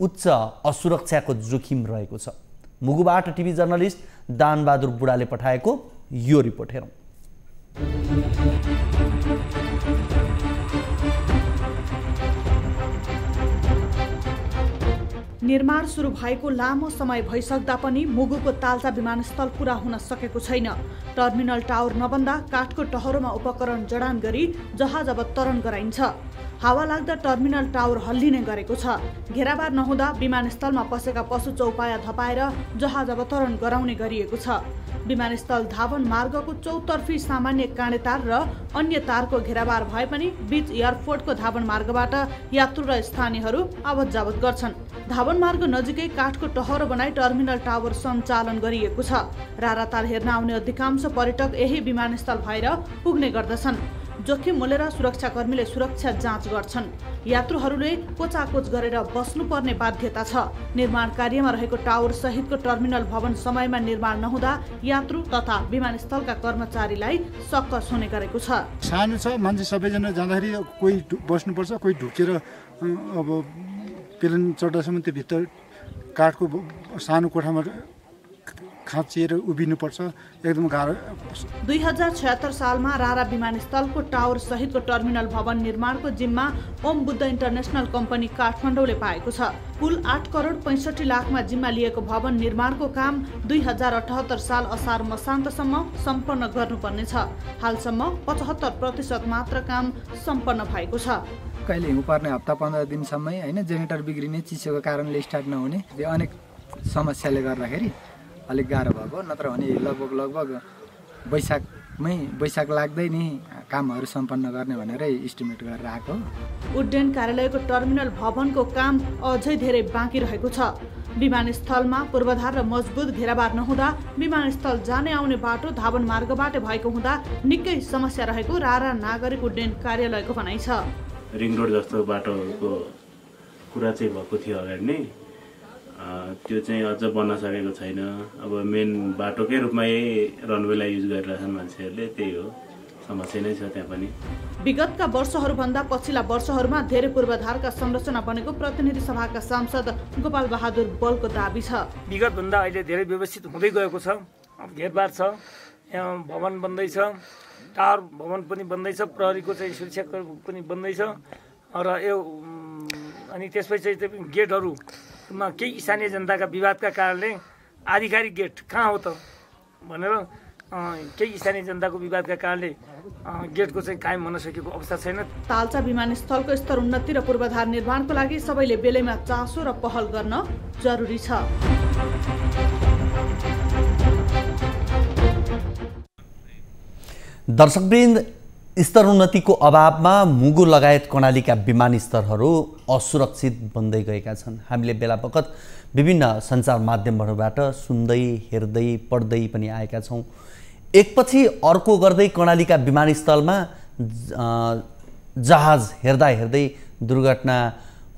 उच्च असुरक्षाको जोखिम रहेको छ। मुगुबाट टिभी जर्नलिस्ट दानबहादुर बुढाले पठाएको यो रिपोर्ट हेरौँ। निर्माण सुरु भएको लामो समय भइसक्दा पनि मुगुको ताल्जा विमानस्थल पूरा हुन सकेको छैन। टर्मिनल टावर नबन्दा काठको टहरोमा उपकरण जडान गरी जहाज अवतरण गराइन्छ। हावा लाग्दा टर्मिनल टावर हल्लिने गरेको छ। घेराबार नहुँदा विमानस्थलमा पसेका पशु चौपाया धपाएर जहाज अवतरण गराउने गरिएको छ। विमानस्थल धावन मार्गको चौतर्फी सामान्य काँडे तार र अन्य तारको घेराबार भए पनि बीच एयरपोर्टको धावन मार्गबाट यात्रु र स्थानीयहरू आवत जावत गर्छन्। धावन मार्ग नजिकै काठको टहरो बनाई टर्मिनल टावर सञ्चालन गरिएको छ। राराताल हेर्न आउने अधिकांश पर्यटक यही विमानस्थल भएर पुग्ने गर्दछन्। जोखिम मोलेर सुरक्षाकर्मीले सुरक्षा जाँच गर्छन्। यात्रुहरूले कोचाकोच गरेर बस्नुपर्ने बाध्यता छ। निर्माण कार्यमा रहेको टावर सहितको टर्मिनल भवन समयमा निर्माण नहुँदा यात्रु तथा विमानस्थलका कर्मचारीलाई सक्कस हुने गरेको छ। सानो छ, मान्छे सबैजना जाँदाखेरि कोही बस्नुपर्छ, कोही ढुकेर अब प्लेन चढ्दासम्म त्यो भित्र काठको सानो कोठामा खाँचिएर उभिनुपर्छ, एकदम गाह्रो। 2076 सालमा रारा विमानस्थलको टावर सहितको टर्मिनल भवन निर्माणको जिम्मा ओम बुद्ध इन्टरनेसनल कम्पनी काठमाडौँले पाएको छ। कुल 8 करोड 65 लाखमा जिम्मा लिएको भवन निर्माणको काम 2078 साल असार मसान्तसम्म सम्पन्न गर्नुपर्नेछ। हालसम्म 75% मात्र काम सम्पन्न भएको छ। कहिले हिउँ पर्ने हप्ता 15 दिनसम्मै होइन, जेनेरेटर बिग्रिने, चिसोको कारणले स्टार्ट नहुने, त्यो अनेक समस्याले गर्दाखेरि अलिक गाह्रो भएको। नत्र भने लगभग वैशाख लाग्दै नि कामहरू सम्पन्न गर्ने भनेर इस्टिमेट गरेर आएको। उड्डयन कार्यालयको टर्मिनल भवनको काम अझै धेरै बाँकी रहेको छ। विमानस्थलमा पूर्वाधार र मजबुत घेराबार नहुँदा विमानस्थल जाने आउने बाटो धावन मार्गबाट भएको हुँदा निकै समस्या रहेको रारा नागरिक उड्डयन कार्यालयको भनाइ छ। रिङ रोड जस्तो बाटोको कुरा चाहिँ भएको थियो अगाडि नै, त्यो चाहिँ अझ बन्न सकेको छैन। अब मेन बाटोकै रूपमा यही रनवेलाई युज गरिरहेछन् मान्छेहरूले, त्यही हो समस्या नै छ त्यहाँ पनि। विगतका वर्षहरूभन्दा पछिल्ला वर्षहरूमा धेरै पूर्वाधारका संरचना बनेको प्रतिनिधि सभाका सांसद गोपाल बहादुर बलको दाबी छ। विगतभन्दा अहिले धेरै व्यवस्थित हुँदै गएको छ। अब घेरबार छ, यहाँ भवन बन्दैछ, टावर भवन पनि बन्दैछ, प्रहरीको चाहिँ सुरक्षा पनि बन्दैछ र यो अनि त्यसपछि चाहिँ गेटहरूमा केही स्थानीय जनताका विवादका कारणले आधिकारिक गेट कहाँ हो त भनेर केही स्थानीय जनताको विवादका कारणले गेटको चाहिँ कायम हुन सकेको अवस्था छैन। ताल्चा विमानस्थलको स्तर उन्नति र पूर्वाधार निर्माणको लागि सबैले बेलैमा चासो र पहल गर्न जरुरी छ। दर्शकवृन्द, स्तरोन्नतिको अभावमा मुगु लगायत कर्णालीका विमानस्थलहरू असुरक्षित बन्दै गएका छन्। हामीले बेला बखत विभिन्न सञ्चार माध्यमहरूबाट सुन्दै, हेर्दै, पढ्दै पनि आएका छौँ। एकपछि अर्को गर्दै कर्णालीका विमानस्थलमा जहाज हेर्दा हेर्दै दुर्घटना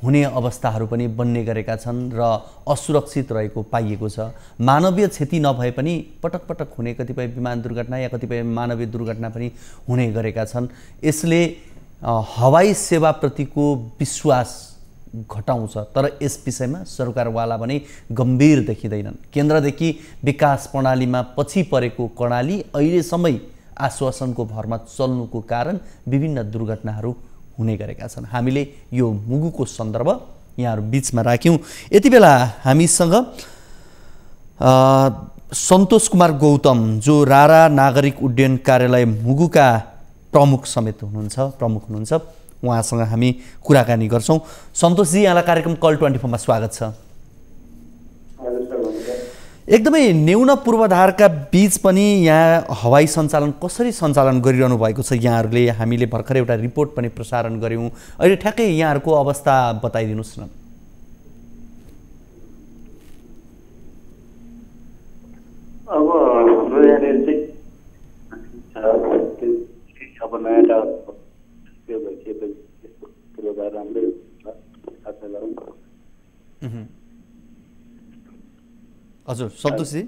हुने अवस्थाहरू पनि बन्ने गरेका छन् र असुरक्षित रहेको पाइएको छ। मानवीय क्षति नभए पनि पटक पटक हुने कतिपय विमान दुर्घटना या कतिपय मानवीय दुर्घटना पनि हुने गरेका छन्। यसले हवाई सेवाप्रतिको विश्वास घटाउँछ। तर यस विषयमा सरकारवाला पनि गम्भीर देखिँदैनन्। केन्द्रदेखि विकास प्रणालीमा पछि परेको कर्णाली अहिलेसम्मै आश्वासनको भरमा चल्नुको कारण विभिन्न दुर्घटनाहरू हुने गरेका छन्। हामीले यो मुगुको सन्दर्भ यहाँहरू बिचमा राख्यौँ। यति बेला हामीसँग सन्तोष कुमार गौतम जो रारा नागरिक उड्डयन कार्यालय मुगुका प्रमुख हुनुहुन्छ उहाँसँग हामी कुराकानी गर्छौँ। सन्तोषजी, यहाँलाई कार्यक्रम कल 24 मा स्वागत छ। एकदमै न्यून पूर्वाधारका बीच पनि यहाँ हवाई सञ्चालन कसरी सञ्चालन गरिरहनु भएको छ यहाँहरूले? हामीले भर्खर एउटा रिपोर्ट पनि प्रसारण गऱ्यौँ। अहिले ठ्याक्कै यहाँहरूको अवस्था बताइदिनुहोस् न। अब हाम्रो यहाँनिर चाहिँ अब नयाँ त्यो भइसकेपछि त्यसको पूर्वाधार राम्रै हुन्छ। हजुर सन्तोषजी।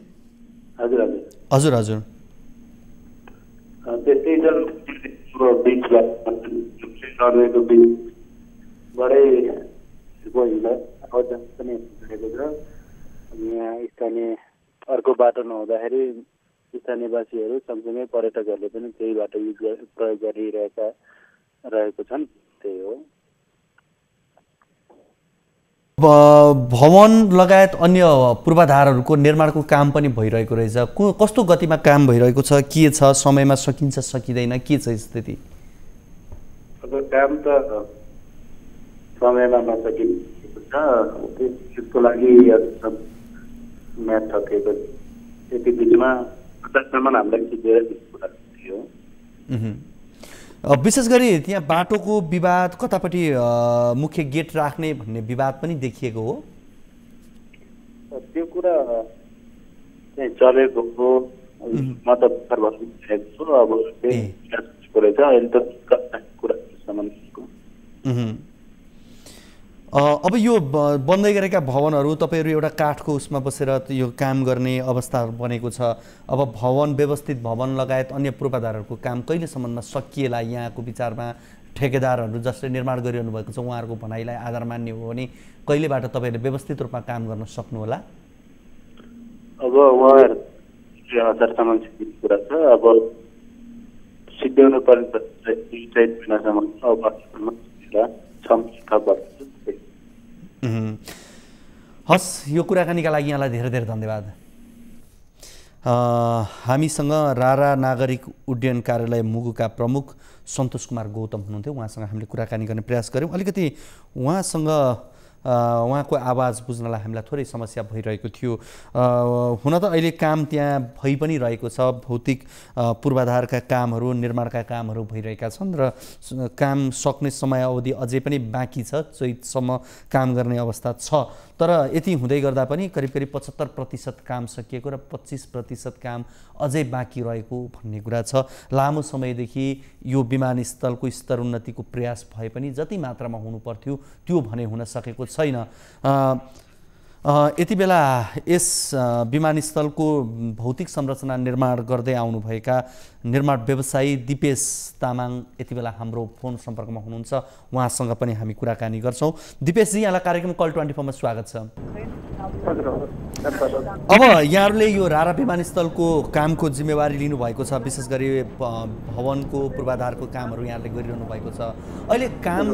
हजुर त्यस्तै रनवेको बिचबाटै गइन्छ आवाजाही पनि भएको छ। यहाँ स्थानीय अर्को बाटो नहुँदाखेरि स्थानीयवासीहरू सँगसँगै पर्यटकहरूले पनि त्यही बाटो प्रयोग गरिरहेको छन्। त्यही हो। भवन लगायत अन्य पूर्वाधारहरूको निर्माणको काम पनि भइरहेको रहेछ। कस्तो गतिमा काम भइरहेको छ? के छ? समयमा सकिन्छ सकिँदैन? के छ स्थिति? अब काम त समयमा नसकिएको छ। त्यसको लागि म्याच सकिएको यति बिचमा पचाससम्म हामीलाई सिकेर कुरा थियो। विशेष गरी त्यहाँ बाटोको विवाद, कतापट्टि मुख्य गेट राख्ने भन्ने विवाद पनि देखिएको हो। त्यो कुरा चाहिँ चलेको हो। म त भर्खर भनिरहेको छु। अब रहेछ अहिले त कुरासम्म। अब यो बन्दै गरेका भवनहरू तपाईँहरू एउटा काठको उसमा बसेर यो काम गर्ने अवस्था बनेको छ। अब भवन, व्यवस्थित भवन लगायत अन्य पूर्वाधारहरूको काम कहिलेसम्ममा सकिएला यहाँको विचारमा? ठेकेदारहरू जसले निर्माण गरिरहनु भएको छ उहाँहरूको भनाइलाई आधार मान्ने हो भने कहिलेबाट तपाईँहरूले व्यवस्थित रूपमा काम गर्न सक्नुहोला? अब उहाँहरू 2000सम्म कुरा छ। अब सिद्ध्याउनु पर्ने हस्, यो कुराकानीका लागि यहाँलाई धेरै धेरै धन्यवाद। हामीसँग रारा नागरिक उड्डयन कार्यालय मुगुका प्रमुख सन्तोष कुमार गौतम हुनुहुन्थ्यो। उहाँसँग हामीले कुराकानी गर्ने प्रयास गऱ्यौँ। अलिकति उहाँको आवाज बुझ्नलाई हामीलाई थोरै समस्या भइरहेको थियो। हुन त अहिले काम त्यहाँ भइ पनि रहेको छ। भौतिक पूर्वाधारका कामहरू, निर्माणका कामहरू भइरहेका छन् र काम सक्ने समय अवधि अझै पनि बाँकी छ। चैतसम्म काम गर्ने अवस्था छ। तर यति हुँदै गर्दा पनि करिब 75% काम सकिएको र 25% काम अझै बाँकी रहेको भन्ने कुरा छ। लामो समयदेखि यो विमानस्थलको स्तरोन्नतिको प्रयास भए पनि जति मात्रामा हुनुपर्थ्यो त्यो भने हुन सकेको छैन। यति बेला यस विमानस्थलको भौतिक संरचना निर्माण गर्दै आउनुभएका निर्माण व्यवसायी दिपेश तामाङ यति बेला हाम्रो फोन सम्पर्कमा हुनुहुन्छ। उहाँसँग पनि हामी कुराकानी गर्छौँ। दिपेशजी, यहाँलाई कार्यक्रम कल 24 मा स्वागत छ। अब यहाँहरूले यो रारा विमानस्थलको कामको जिम्मेवारी लिनुभएको छ। विशेष गरी भवनको पूर्वाधारको कामहरू यहाँले गरिरहनु भएको छ। अहिले काम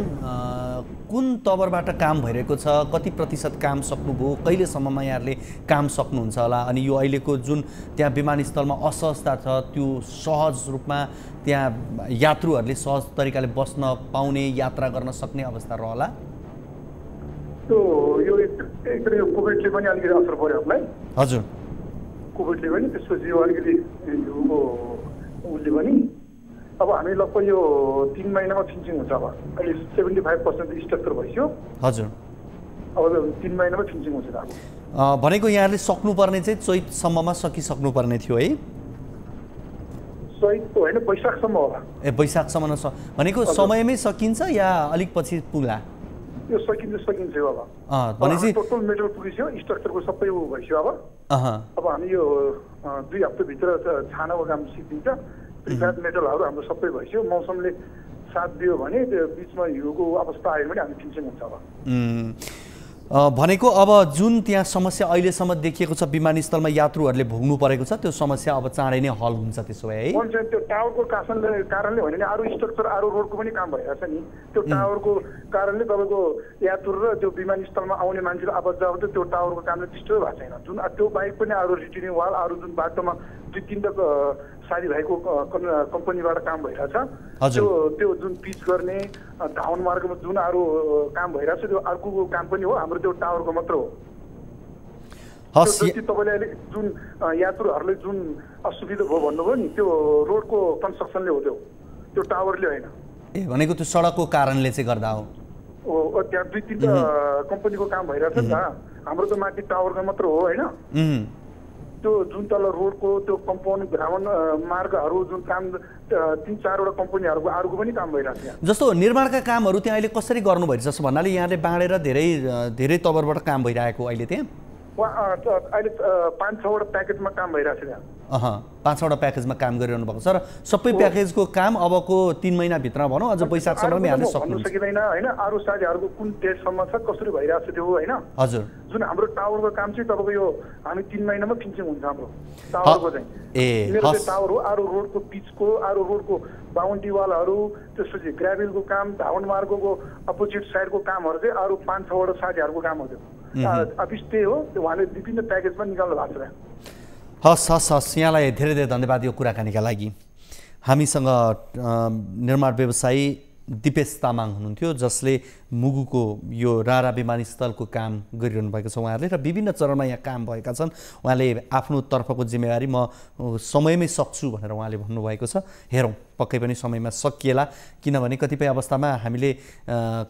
कुन तवरबाट काम भइरहेको छ? कति प्रतिशत काम सक्नुभयो? कहिलेसम्ममा यहाँहरूले काम सक्नुहुन्छ होला? अनि यो अहिलेको जुन त्यहाँ विमानस्थलमा असहजता छ त्यो सहज रूपमा त्यहाँ यात्रुहरूले सहज तरिकाले बस्न पाउने, यात्रा गर्न सक्ने अवस्था रहला? यो एकदमै कोभिडले पनि अलिकति असर पर्यो हामीलाई। हजुर, कोभिडले पनि, त्यसपछि यो अलिकति उसले पनि अब हामी लगभग यो 3 महिनामा फिनिसिङ हुन्छ। अब अहिले 75% स्ट्रक्चर भइसक्यो। हजुर, अब 3 महिनामा फिनिसिङ हुन्छ। भनेको यहाँहरूले सक्नुपर्ने चाहिँ चैतसम्ममा सकिसक्नुपर्ने थियो है? चैत होइन, वैशाखसम्म होला। वैशाखसम्म भनेको समयमै सकिन्छ या अलिक पछि पुग्ला? यो सकिन्छ अब। भनेपछि टोटल मेटल पुगिसक्यो, स्ट्रक्चरको सबै भइसक्यो। अब हामी यो 2 हप्ताभित्र छानाको काम सिकिन्छ। प्रिफेयर मेटलहरू हाम्रो सबै भइसक्यो। मौसमले साथ दियो भने त्यो बिचमा हिउँको अवस्था आयो भने हामी फिनिसिङ हुन्छ। अब भनेको अब जुन त्यहाँ समस्या अहिलेसम्म देखिएको छ विमानस्थलमा यात्रुहरूले भोग्नु परेको छ त्यो समस्या अब चाँडै नै हल हुन्छ त्यसो भए है? त्यो टावरको कारणले भने अरू स्ट्रक्चर अरू रोडको पनि काम भइरहेछ नि। त्यो टावरको कारणले तपाईँको यात्रु र त्यो विमानस्थलमा आउने मान्छेले आवाज आउँछ, त्यो टावरको कामले डिस्टर्ब भएको छैन। जुन त्यो बाहेक पनि अरू रिटेनिङ वाल अरू जुन बाटोमा 2-3 साथीभाइको कम्पनीबाट काम भइरहेछ, त्यो जुन पिच गर्ने धावन मार्गमा जुन अरू काम भइरहेछ त्यो अर्को काम पनि हो, हाम्रो त्यो टावरको मात्र हो। तपाईँले अहिले जुन यात्रुहरूले जुन असुविधा भयो भन्नुभयो नि, त्यो रोडको कन्स्ट्रक्सनले हो, त्यो टावरले होइन। ए भनेको त्यो सडकको कारणले चाहिँ गर्दा हो? त्यहाँ 2-3 कम्पनीको काम भइरहेछ नि त, हाम्रो त माथि टावरको मात्र हो होइन। त्यो जुन तल रोडको त्यो कम्पाउन्ड भ्रमण मार्गहरू जुन काम 3-4वटा कम्पनीहरूको अरूको पनि काम भइरहेको छ। जस्तो निर्माणका कामहरू त्यहाँ अहिले कसरी गर्नु भइरहेछ भन्नाले यहाँले बाँडेर धेरै तवरबाट काम भइरहेको अहिले त्यहाँ? अहिले 5-6वटा प्याकेजमा काम भइरहेको छ त्यहाँ। 5-6वटा प्याकेजमा काम गरिरहनु भएको छ र सबै प्याकेजको काम अबको 3 महिनाभित्र भनौँ अझ वैशाखसम्ममै हाल्न सक्नुहुन्छ? सकिँदैन होइन, अरू साथीहरूको कुन टेस्टसम्म छ कसरी भइरहेको छ त्यो होइन। हजुर, जुन हाम्रो टावरको काम चाहिँ तपाईँको यो हामी 3 महिनामा फिनिसिङ हुन्छ हाम्रो टावरको चाहिँ। मेरो टावर हो, अरू रोडको पिचको, अरू रोडको बााउन्ड्री वालहरू, त्यसपछि ग्राभेलको काम, धावन मार्गको अपोजिट साइडको कामहरू चाहिँ अरू 5-6वटा साथीहरूको काम हो। त्यो अफिस त्यही हो, त्यो उहाँले विभिन्न प्याकेजमा निकाल्नु भएको छ। हस् यहाँलाई धेरै धेरै धन्यवाद यो कुराकानीका लागि। हामीसँग निर्माण व्यवसायी दिपेश तामाङ हुनुहुन्थ्यो जसले मुगुको यो रारा विमानस्थलको काम गरिरहनु भएको छ उहाँहरूले र विभिन्न चरणमा यहाँ काम भएका छन्। उहाँले आफ्नो तर्फको जिम्मेवारी म समयमै सक्छु भनेर उहाँले भन्नुभएको छ। हेरौँ पक्कै पनि समयमा सकिएला, किनभने कतिपय अवस्थामा हामीले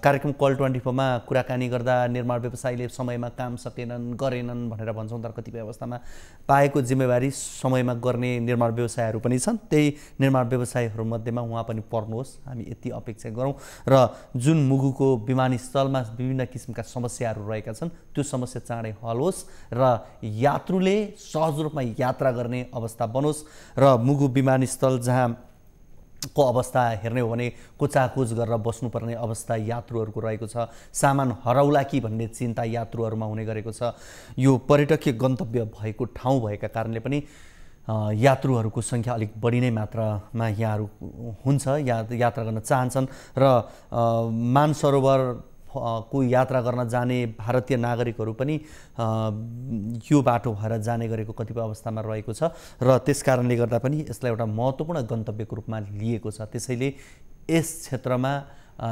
कार्यक्रम कल 24मा कुराकानी गर्दा निर्माण व्यवसायीले समयमा काम सकेनन् गरेनन् भनेर भन्छौँ, तर कतिपय अवस्थामा पाएको जिम्मेवारी समयमा गर्ने निर्माण व्यवसायहरू पनि छन्। त्यही निर्माण व्यवसायीहरूमध्येमा उहाँ पनि पर्नुहोस्, हामी यति अपेक्षा गरौँ र जुन मुगुको विमानस्थलमा विभिन्न किसिमका समस्याहरू रहेका छन् त्यो समस्या चाँडै हल होस् र यात्रुले सहज रूपमा यात्रा गर्ने अवस्था बनोस् र मुगु विमानस्थल जहाँ को अवस्था हेर्ने हो भने कुचाकुच गरेर बस्नुपर्ने अवस्था यात्रुहरूको रहेको छ। सामान हराउला कि भन्ने चिन्ता यात्रुहरूमा हुने गरेको छ। यो पर्यटकीय गन्तव्य भएको ठाउँ भएका कारणले पनि यात्रुहरूको सङ्ख्या अलिक बढी नै मात्रामा यहाँहरू हुन्छ, यात्रा गर्न चाहन्छन् र मानसरोवर को यात्रा गर्न जाने भारतीय नागरिकहरू पनि यो बाटो भएर जाने गरेको कतिपय अवस्थामा रहेको छ र त्यस कारणले गर्दा पनि यसलाई एउटा महत्त्वपूर्ण गन्तव्यको रूपमा लिएको छ। त्यसैले यस क्षेत्रमा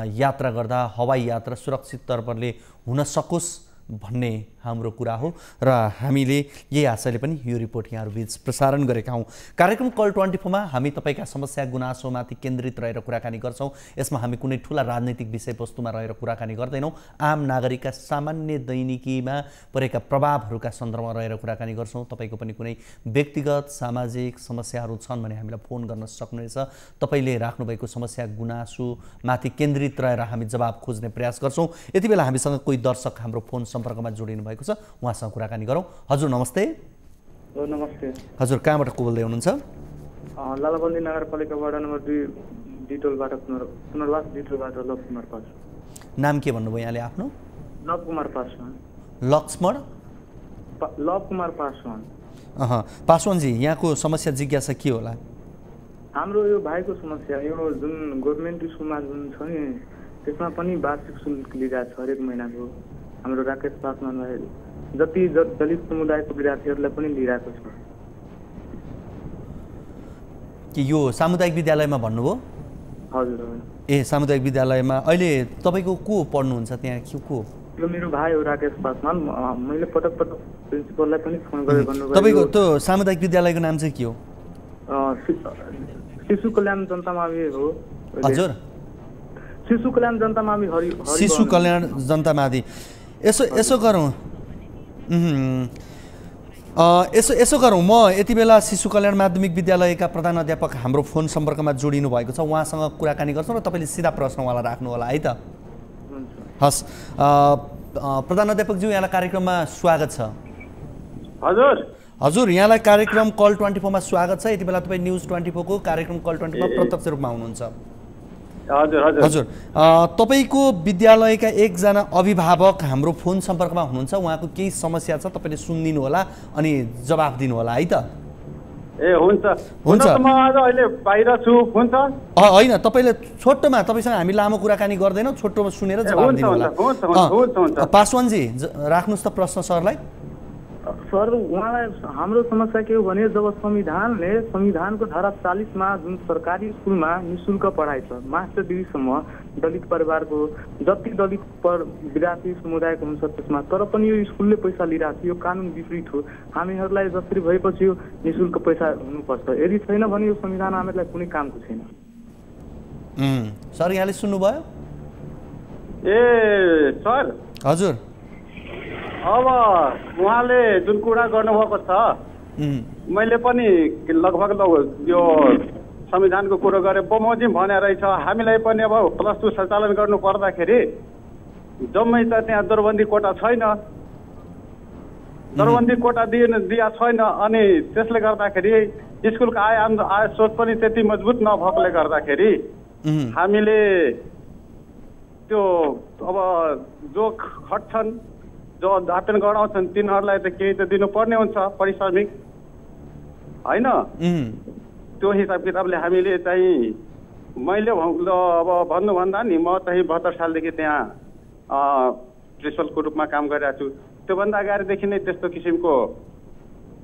यात्रा गर्दा हवाई यात्रा सुरक्षित तर्फले हुन सकोस् भन्ने हाम्रो कुरा हो र हामीले यही आशयले पनि यो रिपोर्ट यहाँहरू बीच प्रसारण गरेका हौँ। कार्यक्रम कल 24मा हामी तपाईँका समस्या गुनासोमाथि केन्द्रित रहेर कुराकानी गर्छौँ। यसमा हामी कुनै ठुला राजनैतिक विषयवस्तुमा रहेर कुराकानी गर्दैनौँ। आम नागरिकका सामान्य दैनिकीमा परेका प्रभावहरूका सन्दर्भमा रहेर कुराकानी गर्छौँ। तपाईँको पनि कुनै व्यक्तिगत सामाजिक समस्याहरू छन् भने हामीलाई फोन गर्न सक्नुहुनेछ। तपाईँले राख्नुभएको समस्या गुनासोमाथि केन्द्रित रहेर हामी जवाब खोज्ने प्रयास गर्छौँ। यति बेला हामीसँग कोही दर्शक हाम्रो फोन सम्पर्कमा जोडिनु भएको छ, उहाँसँग कुराकानी गरौँ। हजुर नमस्ते। नमस्ते हजुर, कहाँबाट को बोल्दै हुनुहुन्छ? लालबन्दी नगरपालिका वार्ड नम्बर 2 डिटोलबाट पुनर्वास डिटोलबाट लव कुमार पासवान। नाम के भन्नुभयो यहाँले आफ्नो? लव कुमार पासवान। लक्ष्मण लव कुमार पासवान। पासवानजी, यहाँको समस्या जिज्ञासा के होला? हाम्रो यो भाइको समस्या यो जुन गभर्मेन्ट स्कुलमा जुन छ नि त्यसमा पनि वार्षिक शुल्क लिइरहेको छ हरेक महिनाको। हाम्रो राकेश पासवानलाई जति दलित समुदायको विद्यार्थीहरूलाई पनि लिइरहेको छ। कि यो सामुदायिक विद्यालयमा भन्नुभयो? हजुर। ए सामुदायिक विद्यालयमा अहिले तपाईँको को पढ्नुहुन्छ त्यहाँ? को? यो मेरो भाइ हो राकेश पासवान। मैले पटक पटक प्रिन्सिपललाई पनि फोन गरेर भन्नुभयो। तपाईँको त्यो सामुदायिक विद्यालयको नाम चाहिँ के हो? शिशु कल्याण जनता मावि हो। हजुर, शिशु कल्याण जनता मावि हरि शिशु कल्याण जनता मावि। यसो गरौँ यसो गरौँ, म यति बेला शिशु कल्याण माध्यमिक विद्यालयका प्रधान अध्यापक हाम्रो फोन सम्पर्कमा जोडिनु भएको छ, उहाँसँग कुराकानी गर्छौँ र तपाईँले सिधा प्रश्न उहाँलाई राख्नु होला है त? हस्, प्रधान अध्यापकज्यू यहाँलाई कार्यक्रममा स्वागत छ। हजुर, यहाँलाई कार्यक्रम कल 24मा स्वागत छ। यति बेला तपाईँ न्युज 24 को कार्यक्रम कल 24मा प्रत्यक्ष रूपमा हुनुहुन्छ। हजुर हजुर हजुर तपाईको विद्यालयका एकजना अभिभावक हाम्रो फोन सम्पर्कमा हुनुहुन्छ उहाँको केही समस्या छ तपाईले सुनिदिनु होला अनि जवाफ दिनु होला है त ए हुन्छ हुन्छ म आज अहिले बाहिर छु हुन्छ हैन तपाईले छोटोमा तपाईसँग हामी लामो कुराकानी गर्दैनौ छोटोमा सुनेर जवाफ दिनु होला हुन्छ पासवानजी राख्नुस् त प्रश्न सरलाई सर उहाँलाई हाम्रो समस्या के हो भने जब संविधानको धारा 40 मा जुन सरकारी स्कुलमा निशुल्क पढाइ छ मास्टर डिग्रीसम्म दलित परिवारको जति दलित विद्यार्थी समुदायको हुन्छ त्यसमा तर पनि यो स्कुलले पैसा लिइरहेको छ यो कानुन विपरीत हो हामीहरूलाई जसरी भएपछि यो निशुल्क पैसा हुनुपर्छ यदि छैन भने यो संविधान हामीलाई कुनै कामको छैन सर यहाँले सुन्नुभयो ए सर हजुर अब उहाँले जुन कुरा गर्नुभएको छ मैले पनि लगभग यो संविधानको कुरो गरेँ बमोजिम भने रहेछ हामीलाई पनि अब +2 सञ्चालन गर्नु पर्दाखेरि जम्मै त त्यहाँ दरबन्दी कोटा छैन दरबन्दी कोटा दिया छैन अनि त्यसले गर्दाखेरि स्कुलको आय स्रोत पनि त्यति मजबुत नभएकोले गर्दाखेरि हामीले त्यो अब जो खट्छन् जो दापन गराउँछन् तिनीहरूलाई त केही त दिनुपर्ने हुन्छ परिश्रमिक होइन त्यो हिसाब किताबले हामीले चाहिँ मैले अब भन्नुभन्दा नि म चाहिँ 72 सालदेखि त्यहाँ प्रिन्सिपलको रूपमा काम गरिरहेको छु त्योभन्दा अगाडिदेखि नै त्यस्तो किसिमको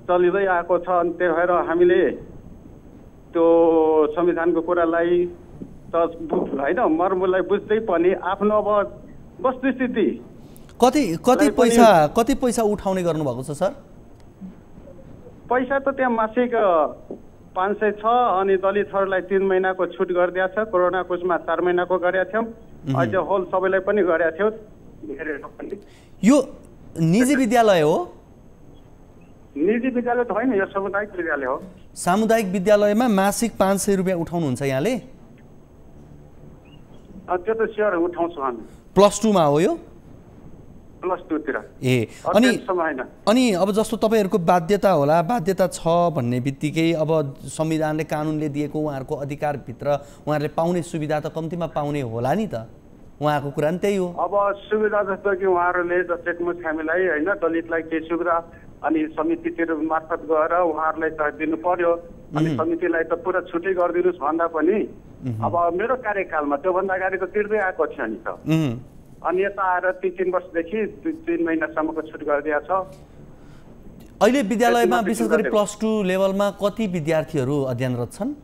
चलिँदै आएको छ अनि त्यही भएर हामीले त्यो संविधानको कुरालाई त होइन मर्मूललाई बुझ्दै पनि आफ्नो अब वस्तुस्थिति कति पैसा उठाउने गर्नु भएको छ सर पैसा त त्यहाँ मासिक 500 छ अनि दलितहरूलाई 3 महिनाको छुट गरिदिएको छ कोरोना कोषमा 4 महिनाको गरेका थियौँ अहिले होल सबैलाई पनि गरेका थियौँ यो निजी विद्यालय हो निजी विद्यालय त होइन यो सामुदायिक विद्यालय हो सामुदायिक विद्यालयमा मासिक 500 रुपैयाँ उठाउनुहुन्छ यहाँले त्यो त स्योर उठाउँछौँ हामी +2 मा हो यो +2 तिर ए अनि अब जस्तो तपाईहरुको बाध्यता होला बाध्यता छ भन्ने बित्तिकै अब संविधानले कानुनले दिएको उहाँहरुको अधिकार भित्र उहाँहरुले पाउने सुविधा त कम्तिमा पाउने होला नि त उहाँको कुरा नि त्यही हो अब सुविधा जस्तो कि उहाँहरुले जस्तै हामीलाई हैन दलितलाई के सुविधा अनि समितितिर मार्फत गएर उहाँहरुलाई त दिनु पर्यो अनि समितिलाई त पुरा छुटै गरिदिनुस् भन्दा पनि अब मेरो कार्यकालमा त्यो भन्दा अगाडि त तिर्दै आएको छ नि त अनि यता आएर 3 वर्षदेखि 3 महिनासम्मको छुट गरिदिएको छ अहिले विद्यालयमा विशेष गरी +2 लेभलमा कति विद्यार्थीहरू अध्ययनरत छन्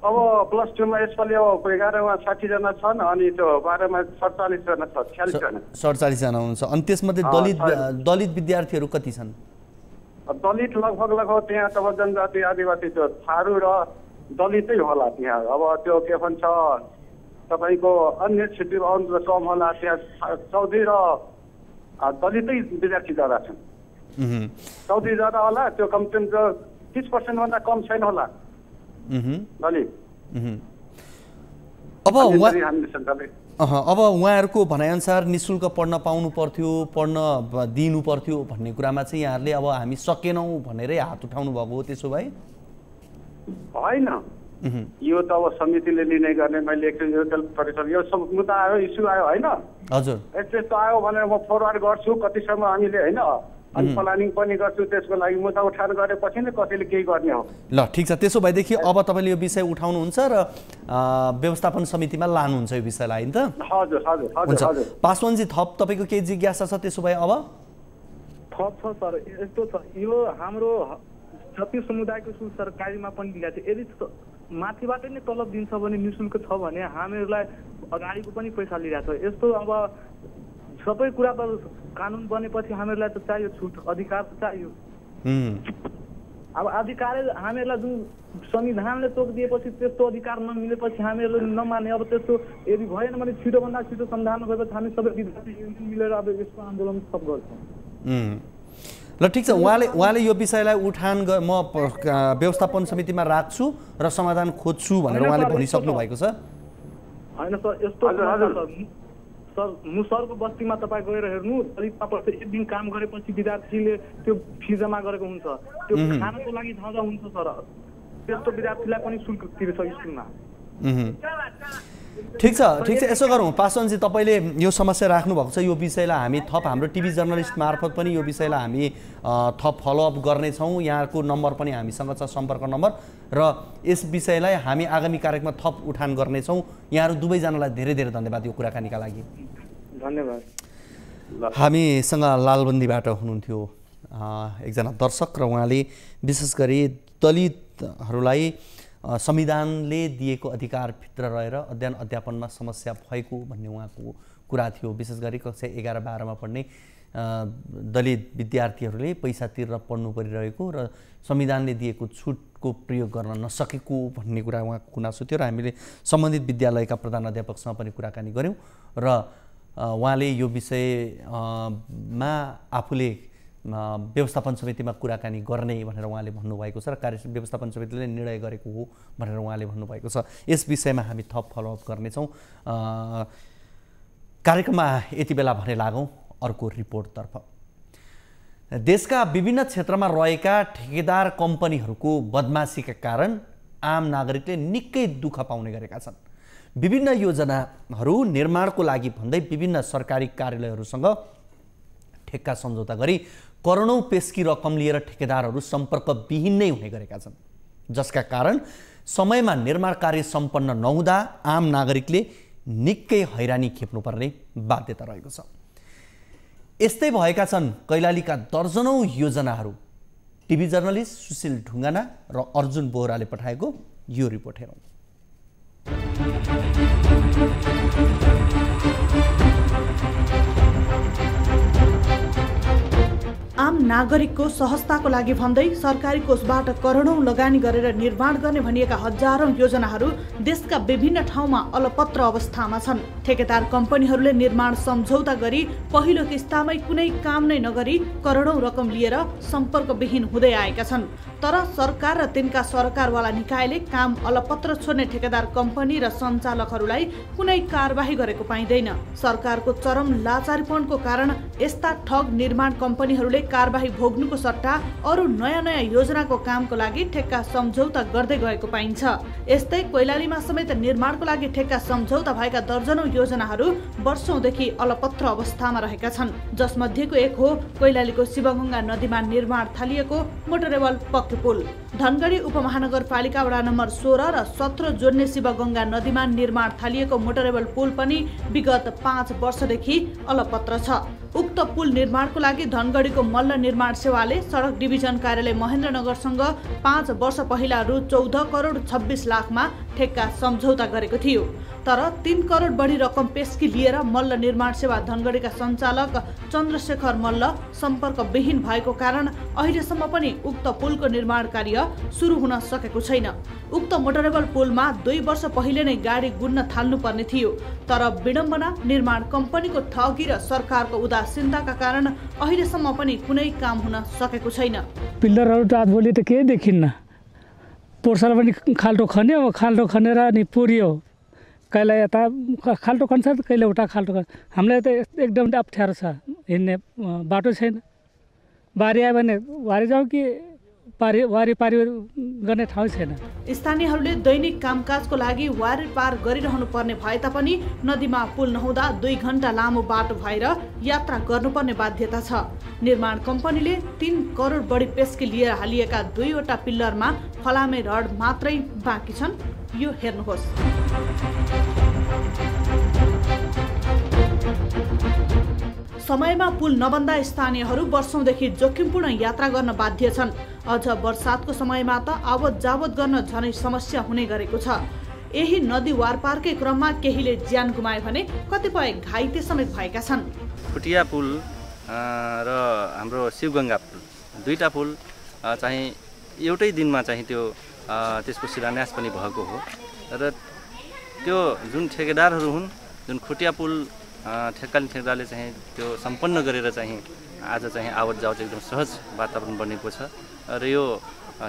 अब +2 मा यसपालि 11 मा 60 जना छन् अनि त्यो 12 मा 47 जना छ 46 जना 47 जना हुनुहुन्छ अनि त्यसमध्ये दलित विद्यार्थीहरू कति छन् दलित लगभग त्यहाँ तब जनजाति आदिवासी त्यो थारू र दलितै होला त्यहाँ अब त्यो के भन्छ तपाईको अन्य क्षेत्र अरू कम होला त्यहाँ चौधी र दलितै विद्यार्थी ज्यादा छन् चौधी ज्यादा होला त्यो कमसेकम 30% भन्दा कम छैन होला दलित अब उहाँहरूको भनाइअनुसार निशुल्क पढ्न पाउनु पर्थ्यो पढ्न दिनु पर्थ्यो भन्ने कुरामा चाहिँ यहाँहरूले अब हामी सकेनौँ भनेरै हात उठाउनु भएको हो त्यसो भए होइन यो त अब समितिले निर्णय गर्ने मैले परिषद यो सब मुद्दा आयो इस्यु आयो होइन हजुर त्यस्तो आयो भनेर म फरवार्ड गर्छु कतिसम्म हामीले होइन अनि प्लानिङ पनि गर्छु त्यसको लागि मुद्दा उठाएर गरेपछि नै कसैले केही गर्ने हो ल ठीक छ त्यसो भएदेखि अब तपाईँले यो विषय उठाउनुहुन्छ र व्यवस्थापन समितिमा लानुहुन्छ यो विषयलाई हैन त हजुर हजुर हजुर हजुर पासवानजी थप तपाईँको केही जिज्ञासा छ त्यसो भए अब थप छ सर यस्तो छ यो हाम्रो जति समुदायको स्कुल सरकारीमा पनि दिएको छ यदि माथिबाट नै तलब दिन्छ भने निशुल्क छ भने हामीहरूलाई अगाडिको पनि पैसा लिइरहेको छ यस्तो अब सबै कुरा त कानुन बनेपछि हामीहरूलाई त चाहियो छुट अधिकार त चाहियो अब अधिकार हामीहरूलाई जुन संविधानले तोकिदिएपछि त्यस्तो अधिकार नमिलेपछि हामीहरूले नमाने अब त्यस्तो यदि भएन भने छिटोभन्दा छिटो संविधान भएपछि हामी सबै विद्यार्थी युनियन मिलेर अब यसको आन्दोलन सब गर्छौँ ल ठीक छ उहाँले यो विषयलाई उठान म व्यवस्थापन समितिमा राख्छु र समाधान खोज्छु भनेर उहाँले भनिसक्नु भएको छ हैन सर यस्तो सर मुसरको बस्तीमा तपाईँ गएर हेर्नु दलितमा पर्छ एक दिन काम गरेपछि विद्यार्थीले त्यो फी जम्मा गरेको हुन्छ त्यो खानको लागि झझ हुन्छ सर त्यस्तो विद्यार्थीलाई पनि शुल्क तिर्छ स्कुलमा ठिक छ यसो गरौँ पासवानजी तपाईँले यो समस्या राख्नुभएको छ यो विषयलाई हामी थप हाम्रो टिभी जर्नलिस्ट मार्फत पनि यो विषयलाई हामी थप फलोअप गर्नेछौँ यहाँको नम्बर पनि हामीसँग छ सम्पर्क नम्बर र यस विषयलाई हामी आगामी कार्यक्रममा थप उठान गर्नेछौँ यहाँहरू दुवैजनालाई धेरै धेरै धन्यवाद यो कुराकानीका लागि धन्यवाद हामीसँग लालबन्दीबाट हुनुहुन्थ्यो एकजना दर्शक र उहाँले विशेष गरी दलितहरूलाई संविधानले दिएको अधिकारभित्र रहेर अध्ययन अध्यापनमा समस्या भएको भन्ने उहाँको कुरा थियो विशेष गरी कक्षा 11-12 मा पढ्ने दलित विद्यार्थीहरूले पैसा तिरेर पढ्नु परिरहेको र संविधानले दिएको छुटको प्रयोग गर्न नसकेको भन्ने कुरा उहाँको गुनासो थियो र हामीले सम्बन्धित विद्यालयका प्रधान अध्यापकसँग पनि कुराकानी गऱ्यौँ र उहाँले यो विषयमा आफूले व्यवस्थापन समितिमा कुराकानी गर्ने भनेर उहाँले भन्नुभएको छ र कार्य व्यवस्थापन समितिले निर्णय गरेको हो भनेर उहाँले भन्नुभएको छ यस विषयमा हामी थप फलोअप गर्नेछौँ कार्यक्रममा यति बेला भने लागौँ अर्को रिपोर्टतर्फ देशका विभिन्न क्षेत्रमा रहेका ठेकेदार कम्पनीहरूको बदमासीका कारण आम नागरिकले निकै दुःख पाउने गरेका छन् विभिन्न योजनाहरू निर्माणको लागि भन्दै विभिन्न सरकारी कार्यालयहरूसँग ठेक्का सम्झौता गरी करोडौं पेस्की रकम लिएर ठेकेदारहरू सम्पर्कविहीन नै हुने गरेका छन् जसका कारण समयमा निर्माण कार्य सम्पन्न नहुँदा आम नागरिकले निकै हैरानी खेप्नुपर्ने बाध्यता रहेको छ यस्तै भएका छन् कैलालीका दर्जनौं योजनाहरू टिभी जर्नलिस्ट सुशील ढुङ्गाना र अर्जुन बोहराले पठाएको यो रिपोर्ट हेरौँ आम नागरिकको सहजताको लागि भन्दै सरकारी कोषबाट करोडौं लगानी गरेर निर्माण गर्ने भनिएका हजारौं योजनाहरू देशका विभिन्न ठाउँमा अलपत्र अवस्थामा छन् ठेकेदार कम्पनीहरूले निर्माण सम्झौता गरी पहिलो किस्तामै कुनै काम नै नगरी करोडौं रकम लिएर सम्पर्कविहीन हुँदै आएका छन् तर सरकार र तिनका सरकारवाला निकायले काम अलपत्र छोड्ने ठेकेदार कम्पनी र सञ्चालकहरूलाई कुनै कारबाही गरेको पाइँदैन सरकारको चरम लाचारीपनको कारण यस्ता ठग निर्माण कम्पनीहरूले कारबाही भोग्नुको सट्टा अरू नयाँ नयाँ योजनाको कामको लागि ठेक्का सम्झौता गर्दै गएको पाइन्छ यस्तै कैलालीमा समेत निर्माणको लागि ठेक्का सम्झौता भएका दर्जनौं योजनाहरू वर्षौंदेखि अलपत्र अवस्थामा रहेका छन् जसमध्येको एक हो कैलालीको शिवगंगा नदीमा निर्माण थालिएको मोटरेबल पक्की पुल धनगढी उपमहानगरपालिका वडा नम्बर 16 र 17 जोड्ने शिवगंगा नदीमा निर्माण थालिएको मोटरेबल पुल पनि विगत 5 वर्षदेखि अलपत्र छ उक्त पुल निर्माणको लागि धनगढीको मल्ल निर्माण सेवाले सडक डिभिजन कार्यालय महेन्द्रनगरसँग 5 वर्ष पहिला रु 14 करोड 26 लाखमा ठेक्का सम्झौता गरेको थियो तर 3 करोड बढी रकम पेस्की लिएर मल्ल निर्माण सेवा धनगढीका सञ्चालक चन्द्रशेखर मल्ल सम्पर्कविहीन भएको कारण अहिलेसम्म पनि उक्त पुलको निर्माण कार्य सुरु हुन सकेको छैन उक्त मोटरेबल पुलमा 2 वर्ष पहिले नै गाडी गुड्न थाल्नुपर्ने थियो तर विडम्बना निर्माण कम्पनीको ठगी र सरकारको उदासीनताका कारण अहिलेसम्म पनि कुनै काम हुन सकेको छैन पिल्लरहरू रात भोलि त केही देखिन्न पोर्साल पनि खाल्टो खन्यो खाल्टो खनेर अनि पुर्यो कहिले यता खाल्टो खन्छ कहिले उता खाल्टो खन्छ हामीलाई त एकदम अप्ठ्यारो छ हिँड्ने बाटो छैन बारी आयो भने वारी जाउँ कि वारी गर्ने ठाउँ छैन स्थानीयहरूले दैनिक कामकाजको लागि वारी पार गरिरहनु पर्ने भए तापनि नदीमा पुल नहुँदा 2 घण्टा लामो बाटो भएर यात्रा गर्नुपर्ने बाध्यता छ निर्माण कम्पनीले 3 करोड बढी पेस्की लिएर हालिएका 2 वटा पिल्लरमा फलामे रड मात्रै बाँकी छन् यो हेर्नुहोस् समयमा पुल नबन्दा स्थानीयहरू वर्षौंदेखि जोखिमपूर्ण यात्रा गर्न बाध्य छन् अझ बर्सातको समयमा त आवत जावत गर्न झनै समस्या हुने गरेको छ यही नदी वारपारकै क्रममा केहीले ज्यान गुमाए भने कतिपय घाइते समेत भएका छन् खुटिया पुल र हाम्रो शिवगंगा पुल दुईटा पुल चाहिँ एउटै दिनमा चाहिँ त्यसको शिलान्यास पनि भएको हो र त्यो जुन ठेकेदारहरू हुन् जुन खुटिया पुल ठेकेदारले चाहिँ त्यो सम्पन्न गरेर चाहिँ आज चाहिँ आवत जावत एकदम सहज वातावरण बनेको छ र यो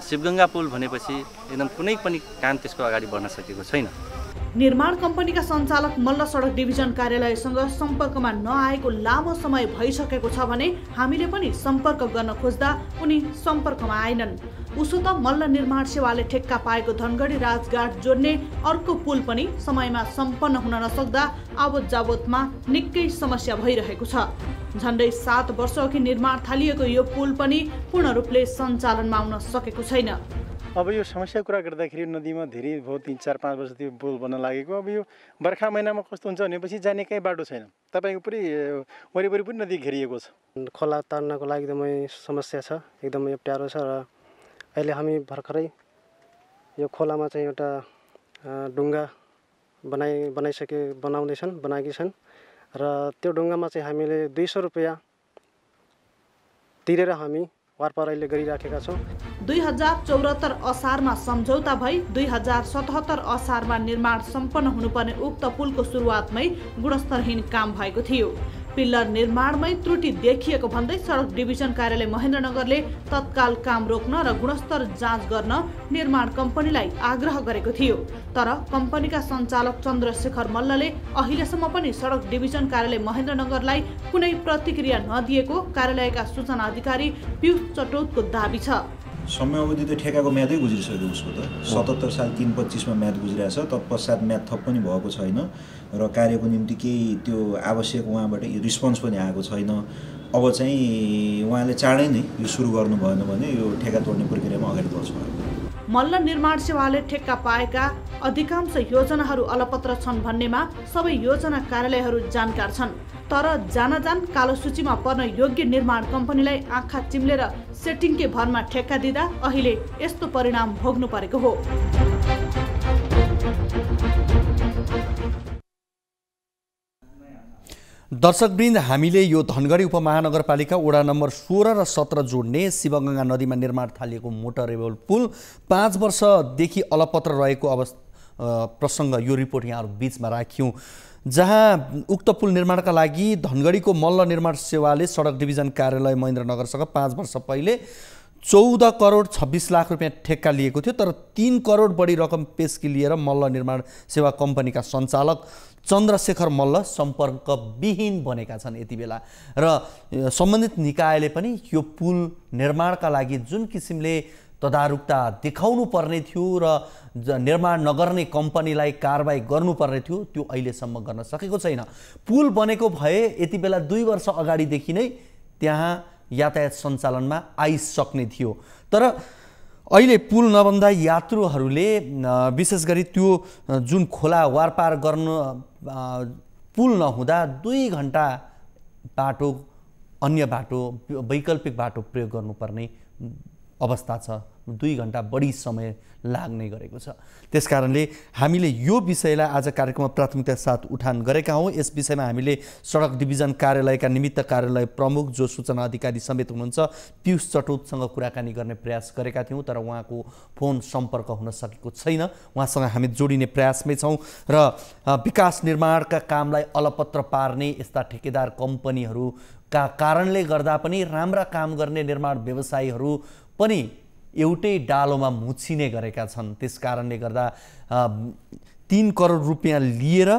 शिवगंगा पुल भनेपछि एकदम कुनै पनि काम त्यसको अगाडि बढ्न सकेको छैन निर्माण कम्पनीका सञ्चालक मल्ल सडक डिभिजन कार्यालयसँग सम्पर्कमा नआएको लामो समय भइसकेको छ भने हामीले पनि सम्पर्क गर्न खोज्दा उनी सम्पर्कमा आएनन् उसो त मल्ल निर्माण सेवाले ठेक्का पाएको धनगढी राजघाट जोड्ने अर्को पुल पनि समयमा सम्पन्न हुन नसक्दा आवत जावतमा निकै समस्या भइरहेको छ। झन्डै 7 वर्षअघि निर्माण थालिएको यो पुल पनि पूर्ण रूपले सञ्चालनमा आउन सकेको छैन। अब यो समस्या कुरा गर्दाखेरि नदीमा धेरै भयो 3-4-5 वर्ष त्यो पुल बन्न लागेको। अब यो बर्खा महिनामा कस्तो हुन्छ भनेपछि जाने कहीँ बाटो छैन। तपाईँको पुरै वरिपरि पनि नदी घेरिएको छ। खोला तार्नको लागि एकदमै समस्या छ, एकदमै अप्ठ्यारो छ। र अहिले हामी भर्खरै यो खोलामा चाहिँ एउटा ढुङ्गा बनाएकी छन् र त्यो ढुङ्गामा चाहिँ हामीले 200 रुपैयाँ तिरेर हामी वारपार अहिले गरिराखेका छौँ। 2074 असारमा सम्झौता भई 2077 असारमा निर्माण सम्पन्न हुनुपर्ने उक्त पुलको सुरुवातमै गुणस्तरहीन काम भएको थियो। पिल्लर निर्माणमै त्रुटि देखिएको भन्दै सडक डिभिजन कार्यालय महेन्द्रनगरले तत्काल काम रोक्न र गुणस्तर जाँच गर्न निर्माण कम्पनीलाई आग्रह गरेको थियो। तर कम्पनीका सञ्चालक चन्द्रशेखर मल्लले अहिलेसम्म पनि सडक डिभिजन कार्यालय महेन्द्रनगरलाई कुनै प्रतिक्रिया नदिएको कार्यालयका सूचना अधिकारी पीयूष चटोतको दाबी छ। समयावधि त ठेकाको म्यादै गुज्रिसक्यो उसको त 77 साल 3/25 मा म्याद गुज्रिएको छ। तत्पश्चात म्याद थप पनि भएको छैन र कार्यको निम्ति केही त्यो आवश्यक उहाँबाट रिस्पोन्स पनि आएको छैन। अब चाहिँ उहाँले चाँडै नै यो सुरु गर्नु भएन भने यो ठेका तोड्ने प्रक्रियामा अगाडि बढ्छौँ। मल्ल निर्माण सेवाले ठेक्का पाएका अधिकांश योजनाहरू अलपत्र छन् भन्नेमा सबै योजना कार्यालयहरू जानकार छन्। तर जान कालो सूचीमा पर्न योग्य निर्माण कम्पनीलाई आँखा चिम्लेर सेटिङकै भरमा ठेक्का दिँदा अहिले यस्तो परिणाम भोग्नु परेको हो। दर्शकवृन्द, हामीले यो धनगढी उपमहानगरपालिका वडा नम्बर 16 र 17 जोड्ने शिवगङ्गा नदीमा निर्माण थालिएको मोटरेबल पुल 5 वर्षदेखि अलपत्र रहेको प्रसङ्ग यो रिपोर्ट यहाँहरू बीचमा राख्यौँ। जहाँ उक्त पुल निर्माणका लागि धनगढीको मल्ल निर्माण सेवाले सडक डिभिजन कार्यालय महेन्द्रनगरसँग 5 वर्ष पहिले 14 करोड 26 लाख रुपियाँ ठेक्का लिएको थियो। तर 3 करोड बढी रकम पेस्की लिएर मल्ल निर्माण सेवा कम्पनीका सञ्चालक चन्द्रशेखर मल्ल सम्पर्कविहीन बनेका छन् यति बेला। र सम्बन्धित निकायले पनि यो पुल निर्माणका लागि जुन किसिमले तदारुकता देखाउनु पर्ने थियो र निर्माण नगर्ने कम्पनीलाई कारबाही गर्नुपर्ने थियो त्यो अहिलेसम्म गर्न सकेको छैन। पुल बनेको भए यति बेला 2 वर्ष अगाडिदेखि नै त्यहाँ यातायात सञ्चालनमा आइसक्ने थियो। तर अहिले पुल नबन्दा यात्रुहरूले विशेष गरी त्यो जुन खोला वारपार गर्न पुल नहुँदा 2 घण्टा बाटो अन्य बाटो वैकल्पिक बाटो प्रयोग गर्नुपर्ने अवस्था छ। 2 घण्टा बढी समय लाग्ने गरेको छ। त्यसकारणले हामीले यो विषयलाई आज कार्यक्रममा प्राथमिकता साथ उठान गरेका हौँ। यस विषयमा हामीले सडक डिभिजन कार्यालयका निमित्त कार्यालय प्रमुख जो सूचना अधिकारी समेत हुनुहुन्छ पीयूष चटोतसँग कुराकानी गर्ने प्रयास गरेका थियौँ। तर उहाँको फोन सम्पर्क हुन सकेको छैन। उहाँसँग हामी जोडिने प्रयासमै छौँ र विकास निर्माणका कामलाई अलपत्र पार्ने यस्ता ठेकेदार कम्पनीहरूका कारणले गर्दा पनि राम्रा काम गर्ने निर्माण व्यवसायीहरू पनि एउटै डालोमा मुछिने गरेका छन्। त्यस कारणले गर्दा 3 करोड रुपियाँ लिएर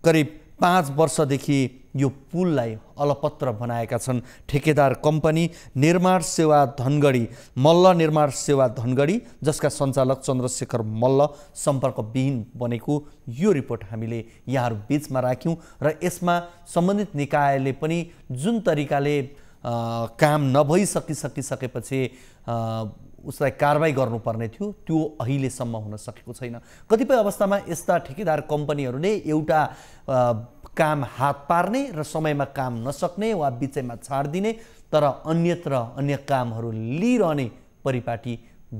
करिब 5 वर्षदेखि यो पुललाई अलपत्र बनाएका छन् ठेकेदार कम्पनी निर्माण सेवा धनगढी मल्ल निर्माण सेवा धनगढी, जसका सञ्चालक चन्द्रशेखर मल्ल सम्पर्कविहीन बनेको यो रिपोर्ट हामीले यहाँहरू बीचमा राख्यौँ। र यसमा सम्बन्धित निकायले पनि जुन तरिकाले काम नभइसकेपछि उसलाई कारबाही गर्नुपर्ने थियो त्यो अहिलेसम्म हुन सकेको छैन। कतिपय अवस्थामा यस्ता ठेकेदार कम्पनीहरूले एउटा काम हात पार्ने र समयमा काम नसक्ने वा बिचैमा छाडिदिने तर अन्यत्र अन्य कामहरू लिइरहने परिपाटी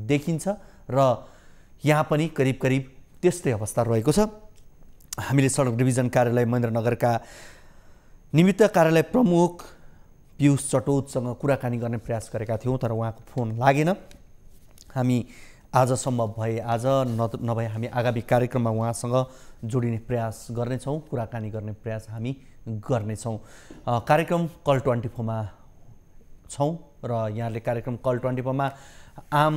देखिन्छ र यहाँ पनि करिब करिब त्यस्तै अवस्था रहेको छ। हामीले सडक डिभिजन कार्यालय महेन्द्रनगरका निमित्त कार्यालय प्रमुख पीयूष चटोतसँग कुराकानी गर्ने प्रयास गरेका थियौँ तर उहाँको फोन लागेन। हामी आज नभए हामी आगामी कार्यक्रममा उहाँसँग जोडिने प्रयास गर्नेछौँ, कुराकानी गर्ने प्रयास हामी गर्नेछौँ। कार्यक्रम कल 24 मा छौँ र यहाँले कार्यक्रम कल 24 मा आम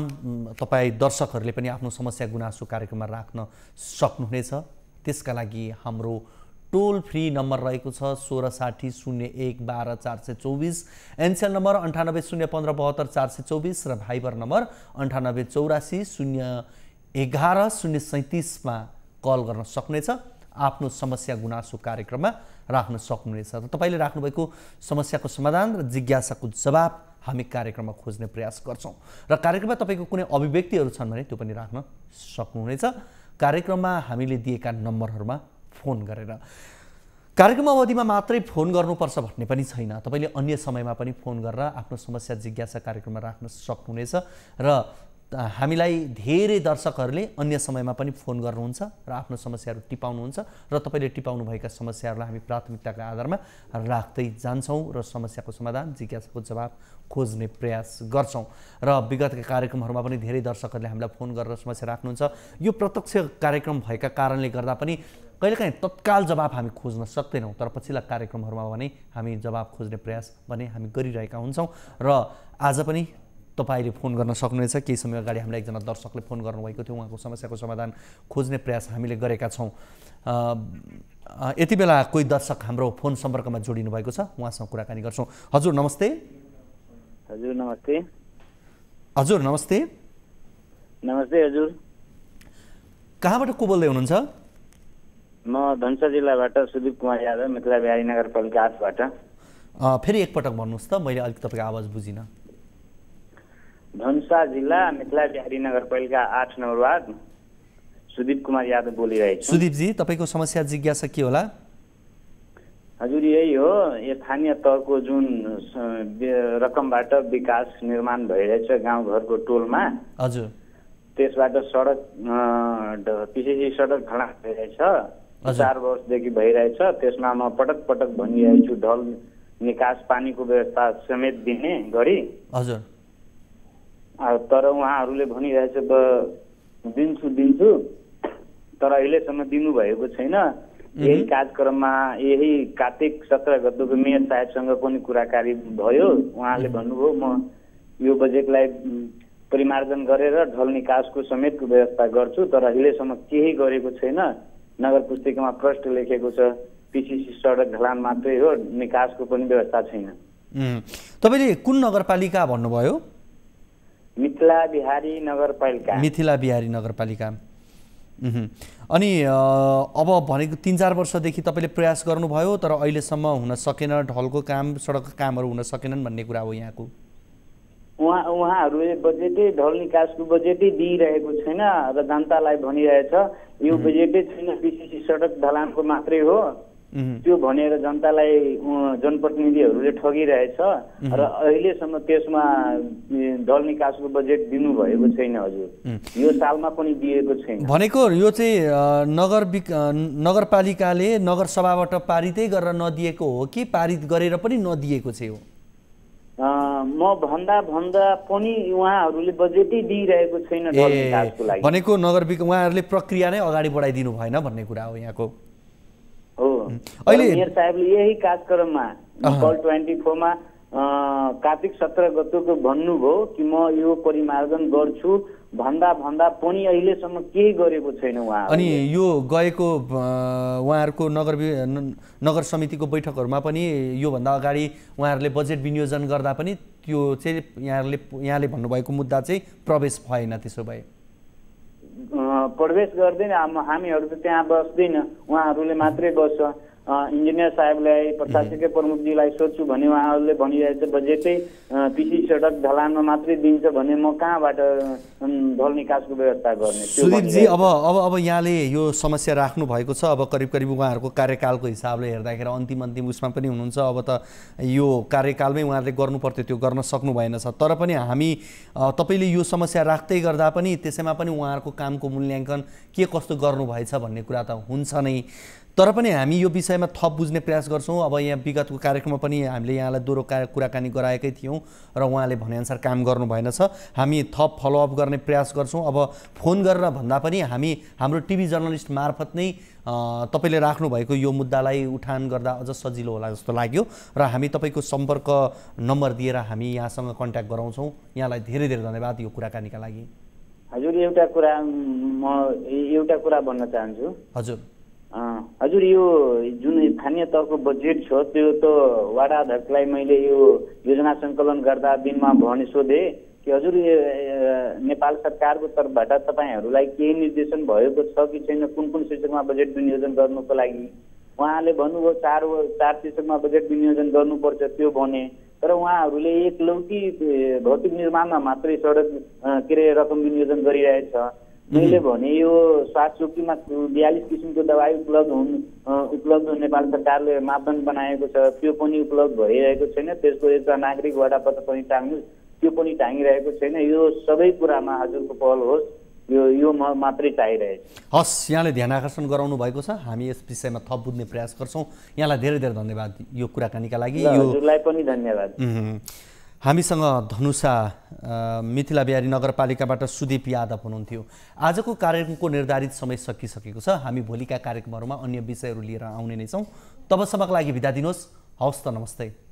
तपाईँ दर्शकहरूले पनि आफ्नो समस्या गुनासो कार्यक्रममा राख्न सक्नुहुनेछ। त्यसका लागि हाम्रो टोल फ्री नम्बर रहेको छ 16600112 एनसेल नम्बर 9801572424 र भाइबर नम्बर 9884011037 मा कल गर्न सक्नेछ। आफ्नो समस्या गुनासो कार्यक्रममा राख्न सक्नुहुनेछ र तपाईले राख्नुभएको समस्याको समाधान र जिज्ञासाको जवाब हामी कार्यक्रममा खोज्ने प्रयास गर्छौं र कार्यक्रममा तपाईको कुनै अभिव्यक्तिहरू छन् भने त्यो पनि राख्न सक्नुहुनेछ कार्यक्रममा हामीले दिएका नम्बरहरुमा फोन गरेर। कार्यक्रम अवधिमा मात्रै फोन गर्नुपर्छ भन्ने पनि छैन, तपाईले अन्य समयमा पनि फोन गरेर आफ्नो समस्या जिज्ञासा कार्यक्रममा राख्न सक्नुहुनेछ र हामीलाई धेरै दर्शकहरूले अन्य समयमा पनि फोन गर्नुहुन्छ र आफ्नो समस्याहरू टिपाउनुहुन्छ र तपाईले टिपाउनु भएका समस्याहरूलाई हामी प्राथमिकताका आधारमा राख्दै जान्छौं र समस्याको समाधान जिज्ञासाको जवाब खोज्ने प्रयास गर्छौं र विगतका कार्यक्रमहरुमा पनि धेरै दर्शकहरूले हामीलाई फोन गरेर समस्या राख्नुहुन्छ। यो प्रत्यक्ष कार्यक्रम भएका कारणले गर्दा पनि कहिलेकाहीँ तत्काल जवाब हामी खोज्न सक्दैनौं, तर पछिल्ला कार्यक्रमहरुमा भने हामी जवाब खोज्ने प्रयास भने हामी गरिरहेका हुन्छौं र आज पनि तपाईले फोन गर्न सक्नुहुनेछ। केही समय अगाडि हामीलाई एकजना दर्शकले फोन गर्नुभएको थियो, उहाँको समस्याको समाधान खोज्ने प्रयास हामीले गरेका छौं। यति बेला कोही दर्शक हाम्रो फोन सम्पर्कमा जोडिनु भएको छ, उहाँसँग कुराकानी गर्छौं। हजुर नमस्ते। हजुर नमस्ते। हजुर नमस्ते। नमस्ते हजुर। कहाँबाट को बोल्दै हुनुहुन्छ? म धनुषा जिल्लाबाट सुदीप कुमार यादव, मिथिला बिहारी नगरपालिका 8 बाट। फेरि एकपटक भन्नुस् त, मैले अलिक तपाईको आवाज बुझिन। धनुषा जिल्ला मिथिला बिहारी नगरपालिका 8 नम्बर वार्ड सुदीप कुमार यादव बोलिरहेको छु। सुदीप जी, तपाईको समस्या जिज्ञासा के होला? हजुर यही हो, स्थानीय तहको जुन रकमबाट विकास निर्माण भइरहेछ गाउँघरको टोलमा, हजुर त्यसबाट सडक पिसिसी सडक ढलान भइरहेछ, 4 वर्षदेखि भइरहेछ। त्यसमा म पटक पटक भनिरहेको छु ढल निकास पानीको व्यवस्था समेत दिने गरी। हजुर तर उहाँहरूले भनिरहेछ दिन्छु तर अहिलेसम्म दिनुभएको छैन। यही कार्यक्रममा यही कार्तिक 17 गतेको मेयर साहेबसँग पनि कुराकानी भयो। उहाँले भन्नुभयो म यो बजेटलाई परिमार्जन गरेर ढल निकासको समेतको व्यवस्था गर्छु, तर अहिलेसम्म केही गरेको छैन। नगर पुस्तिकामा प्रष्ट लेखेको छ पिसिसी सडक ढलान मात्रै हो, निकासको पनि व्यवस्था छैन। तपाईले कुन नगरपालिका भन्नुभयो? मिथिला बिहारी नगरपालिका। मिथिला बिहारी नगरपालिका। अनि अब भनेको 3-4 वर्षदेखि तपाईले प्रयास गर्नुभयो तर अहिलेसम्म हुन सकेन, ढलको काम सडकको कामहरू हुन सकेनन् भन्ने कुरा हो यहाँको। उहाँहरूले बजेटै ढल निकासको बजेटै दिइरहेको छैन र जनतालाई भनिरहेछ यो बजेटै छैन, पिसिसी सडक ढलानको मात्रै हो। त्यो भनेर जनतालाई जनप्रतिनिधिहरूले ठगिरहेछ र अहिलेसम्म त्यसमा ढल निकासको बजेट दिनुभएको छैन हजुर। यो सालमा पनि दिएको छैन। भनेको यो चाहिँ नगरपालिकाले नगरसभाबाट पारितै गरेर नदिएको हो कि पारित गरेर पनि नदिएको चाहिँ हो? म भन्दा पनि उहाँहरूले बजेटै दिइरहेको छैन ढल निकासको लागि। भनेको उहाँहरूले प्रक्रिया नै अगाडि बढाइदिनु भएन भन्ने कुरा हो यहाँको। हो, अहिले मेयर साहेबले यही कार्यक्रममा कल 24 मा कार्तिक 17 गतेको भन्नुभयो कि म यो परिमार्जन गर्छु भन्दा पनि अहिलेसम्म केही गरेको छैन उहाँ। अनि यो गएको उहाँहरूको नगर समितिको बैठकहरुमा पनि यो भन्दा अगाडि उहाँहरूले बजेट विनियोजन गर्दा पनि त्यो चाहिँ यहाँले भन्नुभएको मुद्दा चाहिँ प्रवेश भएन। त्यसो भए प्रवेश गर्दैन, हामीहरू त त्यहाँ बस्दैन, उहाँहरूले मात्रै बस्छ। इन्जिनियर साहेबलाई प्रशासकीय प्रमुखजीलाई सोध्छु भने उहाँहरूले भनिरहेछ बजेटै पिसी सडक ढलानमा मात्रै दिन्छ भने म कहाँबाट ढल निकासको व्यवस्था गर्ने? सुदीप जी, अब यहाँले यो समस्या राख्नु भएको छ, अब करिब उहाँहरूको कार्यकालको हिसाबले हेर्दाखेरि अन्तिम उसमा पनि हुनुहुन्छ। अब त यो कार्यकालमै उहाँहरूले गर्नु पर्थ्यो, त्यो गर्न सक्नु भएन छ। तर पनि हामी तपाईले यो समस्या राख्दै गर्दा पनि त्यसैमा पनि उहाँहरूको कामको मूल्याङ्कन के कस्तो गर्नुभएछ भन्ने कुरा त हुन्छ नै, तर पनि हामी यो विषयमा थप बुझ्ने प्रयास गर्छौं। अब यहाँ विगतको कार्यक्रममा पनि हामीले यहाँलाई दोहोरो कुराकानी गराएकै थियौं र उहाँले भनेअनुसार काम गर्नु भएन छ। हामी थप फलोअप गर्ने प्रयास गर्छौं। अब फोन गरेर भन्दा पनि हामी हाम्रो टिभी जर्नलिस्ट मार्फत नै तपाईले राख्नु भएको यो मुद्दालाई उठान गर्दा अझ सजिलो होला जस्तो लाग्यो र हामी तपाईको सम्पर्क नम्बर दिएर हामी यहाँसँग कन्ट्याक्ट गराउँछौं। यहाँलाई धेरै धन्यवाद यो कुराकानीका लागि। हजुर, एउटा कुरा भन्न चाहन्छु। हजुर। हजुर यो जुन स्थानीय तहको बजेट छ त्यो त वडा अध्यक्षलाई मैले यो योजना सङ्कलन गर्दा दिनमा भने सोधेँ कि हजुर नेपाल सरकारको तर्फबाट तपाईँहरूलाई केही निर्देशन भएको छ कि छैन, कुन कुन शीर्षकमा बजेट विनियोजन गर्नुको लागि। उहाँले भन्नुभयो चार शीर्षकमा बजेट विनियोजन गर्नुपर्छ, त्यो भने। तर उहाँहरूले एकलौटी भौतिक निर्माणमा मात्रै सडक के अरे रकम विनियोजन गरिरहेछ। मैले भने यो स्वास्थ्य चौकीमा 42 किसिमको दबाई उपलब्ध नेपाल सरकारले मापदण्ड बनाएको छ, त्यो पनि उपलब्ध भइरहेको छैन। त्यसको एउटा नागरिक वडापत्र पनि टाङ्नु, त्यो पनि टाङ्गिरहेको छैन। यो सबै कुरामा हजुरको पहल होस्, यो मात्रै चाहिरहेछ। हस्, यहाँले ध्यान आकर्षण गराउनु भएको छ। हामी यस विषयमा थप बुझ्ने प्रयास गर्छौँ। यहाँलाई धेरै धेरै धन्यवाद यो कुराकानीका लागि। हजुरलाई पनि धन्यवाद। हामीसँग धनुषा मिथिला बिहारी नगरपालिकाबाट सुदीप यादव हुनुहुन्थ्यो। आजको कार्यक्रमको निर्धारित समय सकिसकेको छ। हामी भोलिका कार्यक्रमहरूमा अन्य विषयहरू लिएर आउने नै छौँ। तबसम्मका लागि बिदा दिनुहोस्। हवस् त, नमस्ते।